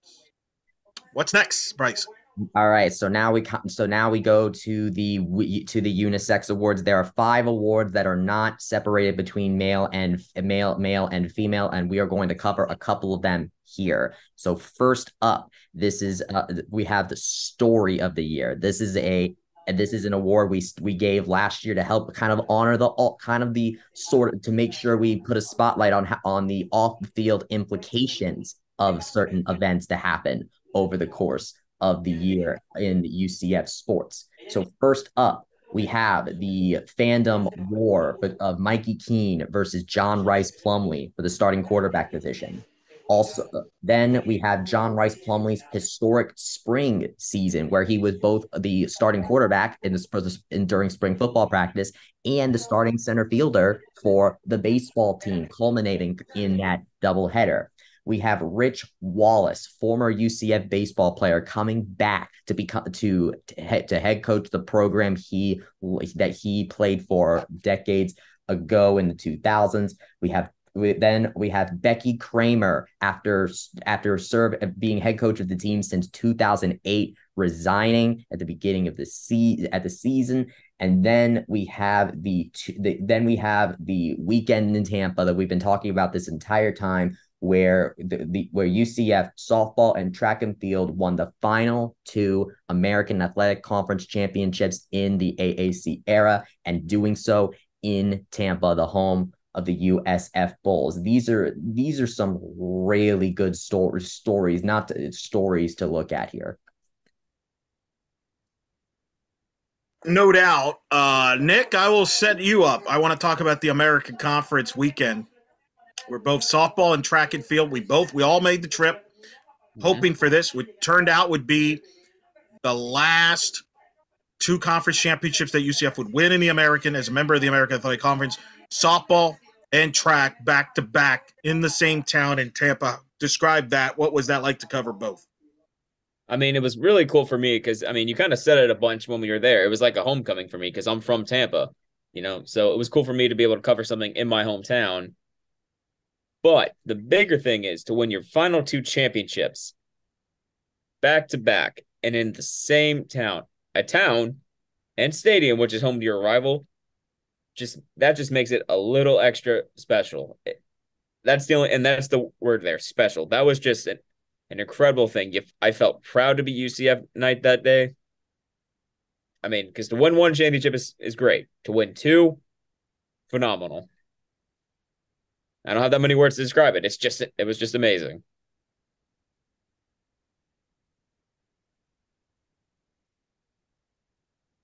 Speaker 1: What's next, Bryce?
Speaker 2: All right, so now we go to the unisex awards. There are 5 awards that are not separated between male and female, and we are going to cover a couple of them here. So first up, this is we have the story of the year. This is an award we gave last year to help kind of honor to make sure we put a spotlight on the off-the-field implications of certain events that happen over the course of the year in UCF sports. So first up, we have the fandom war of Mikey Keene versus John Rice Plumlee for the starting quarterback position. Also, then we have John Rice Plumlee's historic spring season, where he was both the starting quarterback during spring football practice and the starting center fielder for the baseball team, culminating in that doubleheader. We have Rich Wallace, former UCF baseball player, coming back to head coach the program that he played for decades ago in the 2000s. We have Becky Kramer after being head coach of the team since 2008, resigning at the beginning of the season. And then we have the weekend in Tampa that we've been talking about this entire time, where UCF softball and track and field won the final 2 American Athletic Conference championships in the AAC era, and doing so in Tampa, the home of the USF Bulls. These are some really good stories to look at here.
Speaker 1: No doubt. Nick, I will set you up. I want to talk about the American Conference weekend. We're both softball and track and field. We all made the trip, hoping for this. What turned out would be the last 2 conference championships that UCF would win in the American as a member of the American Athletic Conference. Softball and track back to back in the same town in Tampa. Describe that. What was that like to cover both?
Speaker 3: I mean, it was really cool for me because, I mean, you kind of said it a bunch when we were there. It was like a homecoming for me because I'm from Tampa, so it was cool for me to be able to cover something in my hometown. But the bigger thing is to win your final two championships back to back and in the same town, a town and stadium, which is home to your rival. That just makes it a little extra special. That's the word there, special. That was just an incredible thing. I felt proud to be UCF Knight that day. I mean, because to win one championship is great. To win two, phenomenal. I don't have that many words to describe it. It was just amazing.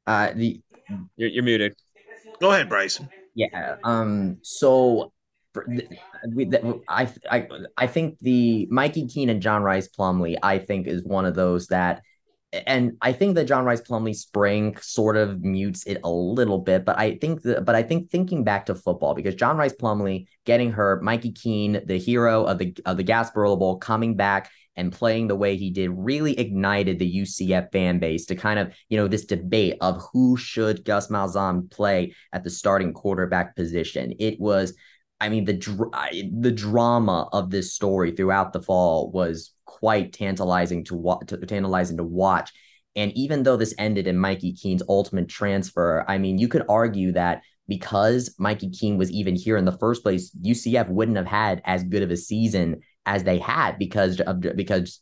Speaker 2: The
Speaker 3: You're muted.
Speaker 1: Go ahead, Bryson.
Speaker 2: Yeah. So I think the Mikey Keene and John Rice Plumlee, I think, is one of those that, and I think that John Rice Plumlee spring sort of mutes it a little bit, but I think thinking back to football, because John Rice Plumlee getting hurt, Mikey Keene, the hero of the Gasparilla Bowl, coming back and playing the way he did, really ignited the UCF fan base to kind of, this debate of who should Gus Malzahn play at the starting quarterback position. It was, I mean, the drama of this story throughout the fall was quite tantalizing to watch. And even though this ended in Mikey Keene's ultimate transfer, I mean, you could argue that because Mikey Keene was even here in the first place, UCF wouldn't have had as good of a season as they had because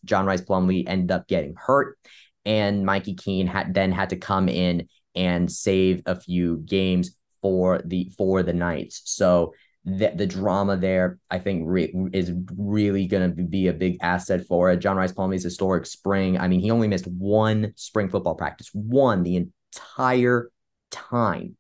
Speaker 2: John Rice Plumlee ended up getting hurt, and Mikey Keene had to come in and save a few games for the Knights. So the drama there, I think, is really going to be a big asset for it. John Rice Plumlee's historic spring. I mean, he only missed one spring football practice, one the entire time.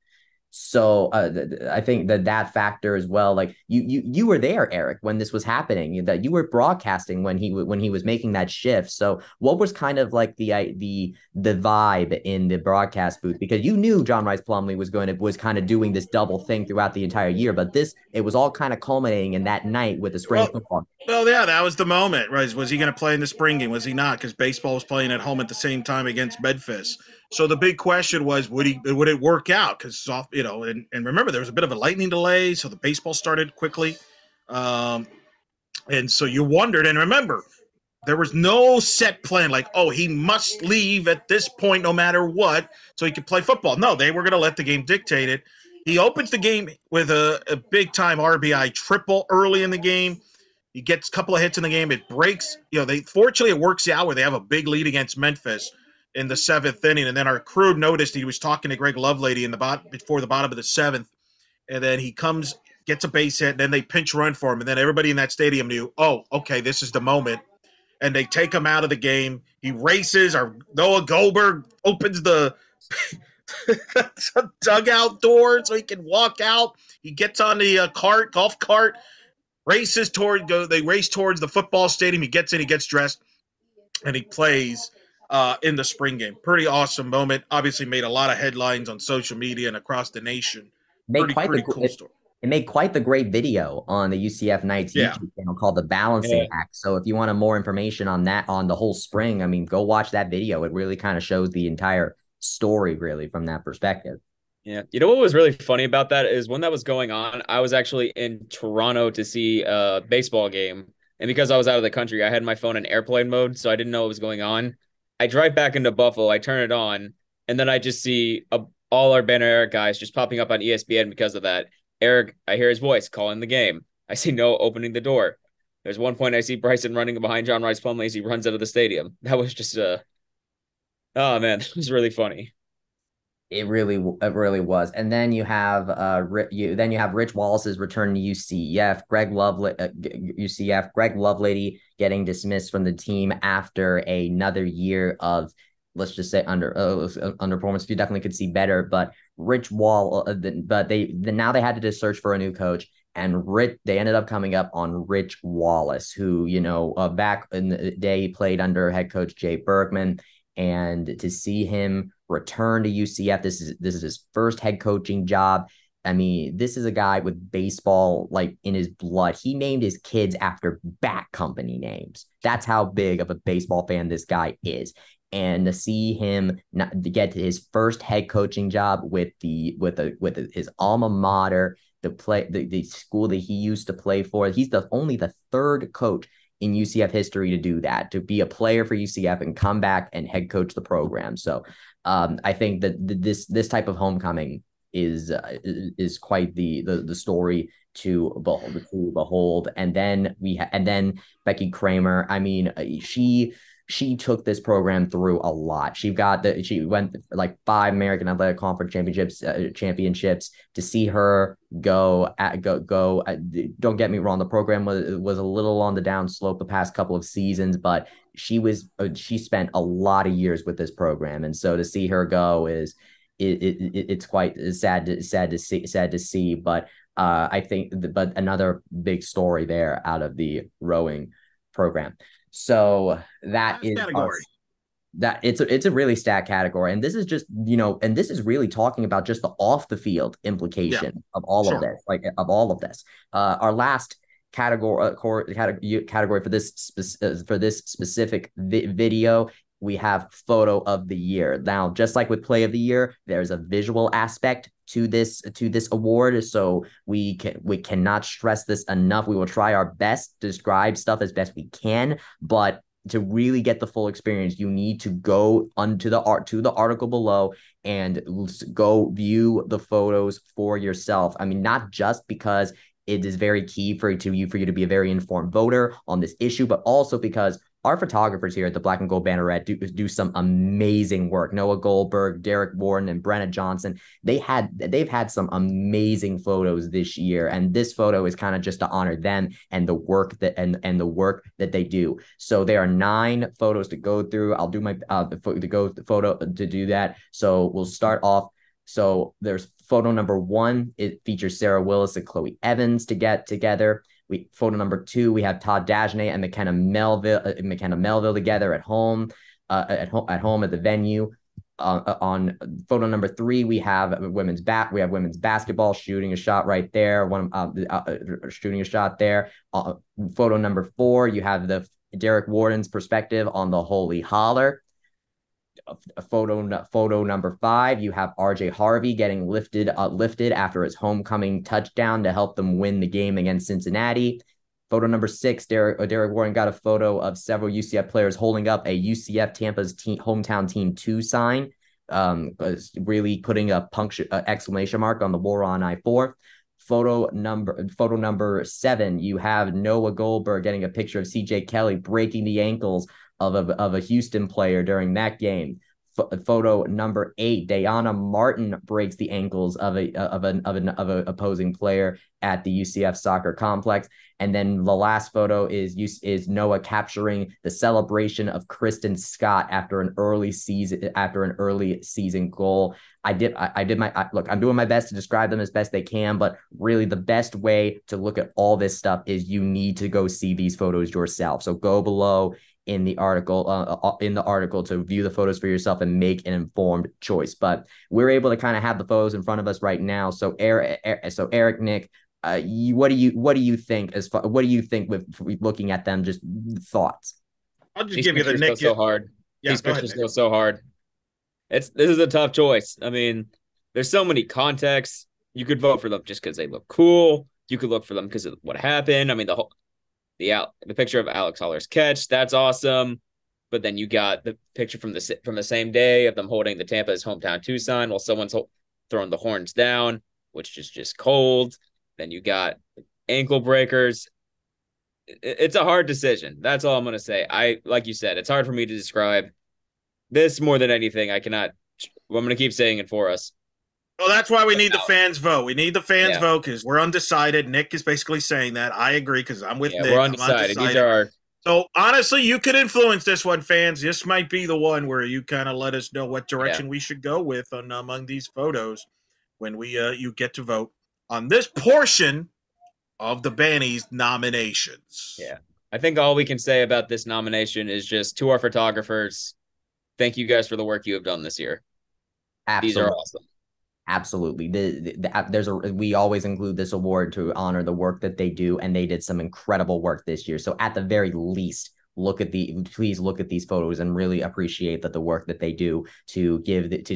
Speaker 2: So I think that factor as well. Like you were there, Eric, when this was happening. That you were broadcasting when he was making that shift. So what was kind of like the vibe in the broadcast booth? Because you knew John Rice Plumlee was kind of doing this double thing throughout the entire year, but it was all kind of culminating in that night with the spring football.
Speaker 1: Well, yeah, that was the moment, right? Was he going to play in the spring game? Was he not? Because baseball was playing at home at the same time against Bedfist. So the big question was, would it work out? Because and remember, there was a bit of a lightning delay, so the baseball started quickly, and so you wondered. And remember, there was no set plan, like, oh, he must leave at this point no matter what, so he could play football. No, they were going to let the game dictate it. He opens the game with a big time RBI triple early in the game. He gets a couple of hits in the game. It breaks. Fortunately, it works out where they have a big lead against Memphis in the seventh inning. And then our crew noticed he was talking to Greg Lovelady before the bottom of the seventh. And then he comes, gets a base hit, and then they pinch run for him. And then everybody in that stadium knew, oh, okay, this is the moment. And they take him out of the game. He races. Our Noah Goldberg opens the dugout door so he can walk out. He gets on the golf cart. They race towards the football stadium. He gets in, he gets dressed, and he plays in the spring game. Pretty awesome moment. Obviously made a lot of headlines on social media and across the nation. Pretty cool story.
Speaker 2: It made quite the great video on the UCF Knights YouTube channel called The Balancing Act. So if you want more information on that, on the whole spring, I mean, go watch that video. It really kind of shows the entire story, really, from that perspective.
Speaker 3: Yeah. You know what was really funny about that is when that was going on, I was actually in Toronto to see a baseball game. And because I was out of the country, I had my phone in airplane mode, so I didn't know what was going on. I drive back into Buffalo, I turn it on, and then I just see all our Banneret guys just popping up on ESPN because of that. Eric, I hear his voice calling the game. I see Noah opening the door. There's one point I see Bryson running behind John Rice Plumlee as he runs out of the stadium. That was just oh man, that was really funny.
Speaker 2: It really was. And then you have Rich Wallace's return to UCF. Greg Lovelady getting dismissed from the team after another year of, let's just say, underperformance. You definitely could see better, but now they had to just search for a new coach, and they ended up coming up on Rich Wallace, who back in the day he played under head coach Jay Bergman. And to see him return to UCF, this is his first head coaching job. I mean, this is a guy with baseball like in his blood. He named his kids after bat company names. That's how big of a baseball fan this guy is. And to see him not, to get his first head coaching job with his alma mater, the school that he used to play for. He's only the third coach in UCF history to do that, to be a player for UCF and come back and head coach the program. So I think that this type of homecoming is quite the story to behold. And then Becky Kramer. I mean, she took this program through a lot. She went like 5 American Athletic Conference championships. To see her go. Don't get me wrong, the program was a little on the down slope the past couple of seasons, but she spent a lot of years with this program, and so to see her go it's quite sad to see. But I think but another big story there out of the rowing program. So that is it's a really stacked category, and this is just and this is really talking about just the off the field implication of all of this, our last category for this specific video. We have photo of the year. Now, just like with play of the year, there's a visual aspect to this award. So we cannot stress this enough. We will try our best to describe stuff as best we can, but to really get the full experience, you need to go to the article below and go view the photos for yourself. I mean, not just because it is very key for you to be a very informed voter on this issue, but also because our photographers here at the Black and Gold Banneret do some amazing work. Noah Goldberg, Derek Warden, and Brenna Johnson. They've had some amazing photos this year, and this photo is kind of just to honor them and the work that they do. So there are 9 photos to go through. I'll do my photo to do that. So we'll start off. So there's photo number 1. It features Sarah Willis and Chloe Evans to get together. Photo number 2, we have Todd Dagenais and McKenna Melville together at home at the venue. On photo number 3, we have women's basketball shooting a shot right there. Shooting a shot there. Photo number 4, you have the Derek Warden's perspective on the Holy Holler. Photo number 5, you have RJ Harvey getting lifted after his homecoming touchdown to help them win the game against Cincinnati. Photo number 6, Derek Warden got a photo of several UCF players holding up a UCF Tampa's hometown team 2 sign, really putting a exclamation mark on the war on I-4. Photo number 7, you have Noah Goldberg getting a picture of CJ Kelly breaking the ankles of a Houston player during that game. Photo number 8, Dayana Martin breaks the ankles of an opposing player at the UCF soccer complex. And then the last photo is Noah capturing the celebration of Kristen Scott after an early season goal. I'm doing my best to describe them as best they can, but really the best way to look at all this stuff is you need to go see these photos yourself. So go below in the article to view the photos for yourself and make an informed choice. But we're able to kind of have the photos in front of us right now. So Eric, Nick, what do you think with looking at them? Just thoughts.
Speaker 1: I'll just give you the Nick.
Speaker 3: So hard.
Speaker 1: Yeah,
Speaker 3: these pictures go so hard. This is a tough choice. I mean, there's so many contexts. You could vote for them just because they look cool. You could look for them because of what happened. I mean, the picture of Alex Holler's catch, that's awesome. But then you got the picture from the same day of them holding the Tampa's hometown 2 sign while someone's throwing the horns down, which is just cold. Then you got ankle breakers. It's a hard decision. That's all I'm going to say. Like you said, it's hard for me to describe this more than anything. I'm going to keep saying it for us.
Speaker 1: Well, that's why we need the fans vote. We need the fans vote because we're undecided. Nick is basically saying that. I agree because I'm with Nick.
Speaker 3: We're undecided. These are
Speaker 1: So, honestly, you could influence this one, fans. This might be the one where you kind of let us know what direction we should go with among these photos when you get to vote on this portion of the Bannies nominations.
Speaker 3: Yeah. I think all we can say about this nomination is just to our photographers, thank you guys for the work you have done this year.
Speaker 2: Absolutely.
Speaker 3: These are awesome.
Speaker 2: Absolutely. We always include this award to honor the work that they do, and they did some incredible work this year. So at the very least, please look at these photos and really appreciate the work that they do to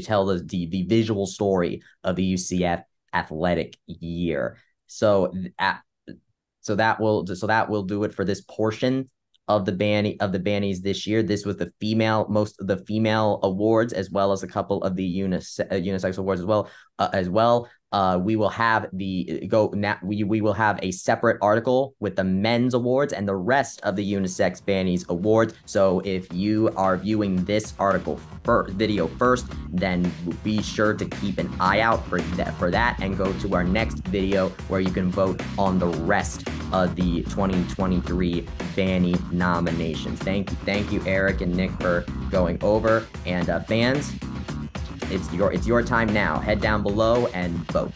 Speaker 2: tell the visual story of the UCF athletic year. So that will do it for this portion of the Bannies this year. This was most of the female awards, as well as a couple of the unisex awards as well. We will have we will have a separate article with the men's awards and the rest of the unisex Bannies awards. So if you are viewing this video first, then be sure to keep an eye out for that and go to our next video where you can vote on the rest of the 2023 Banny nominations. Thank you, Eric and Nick, for going over. And fans, it's your time now. Head down below and vote.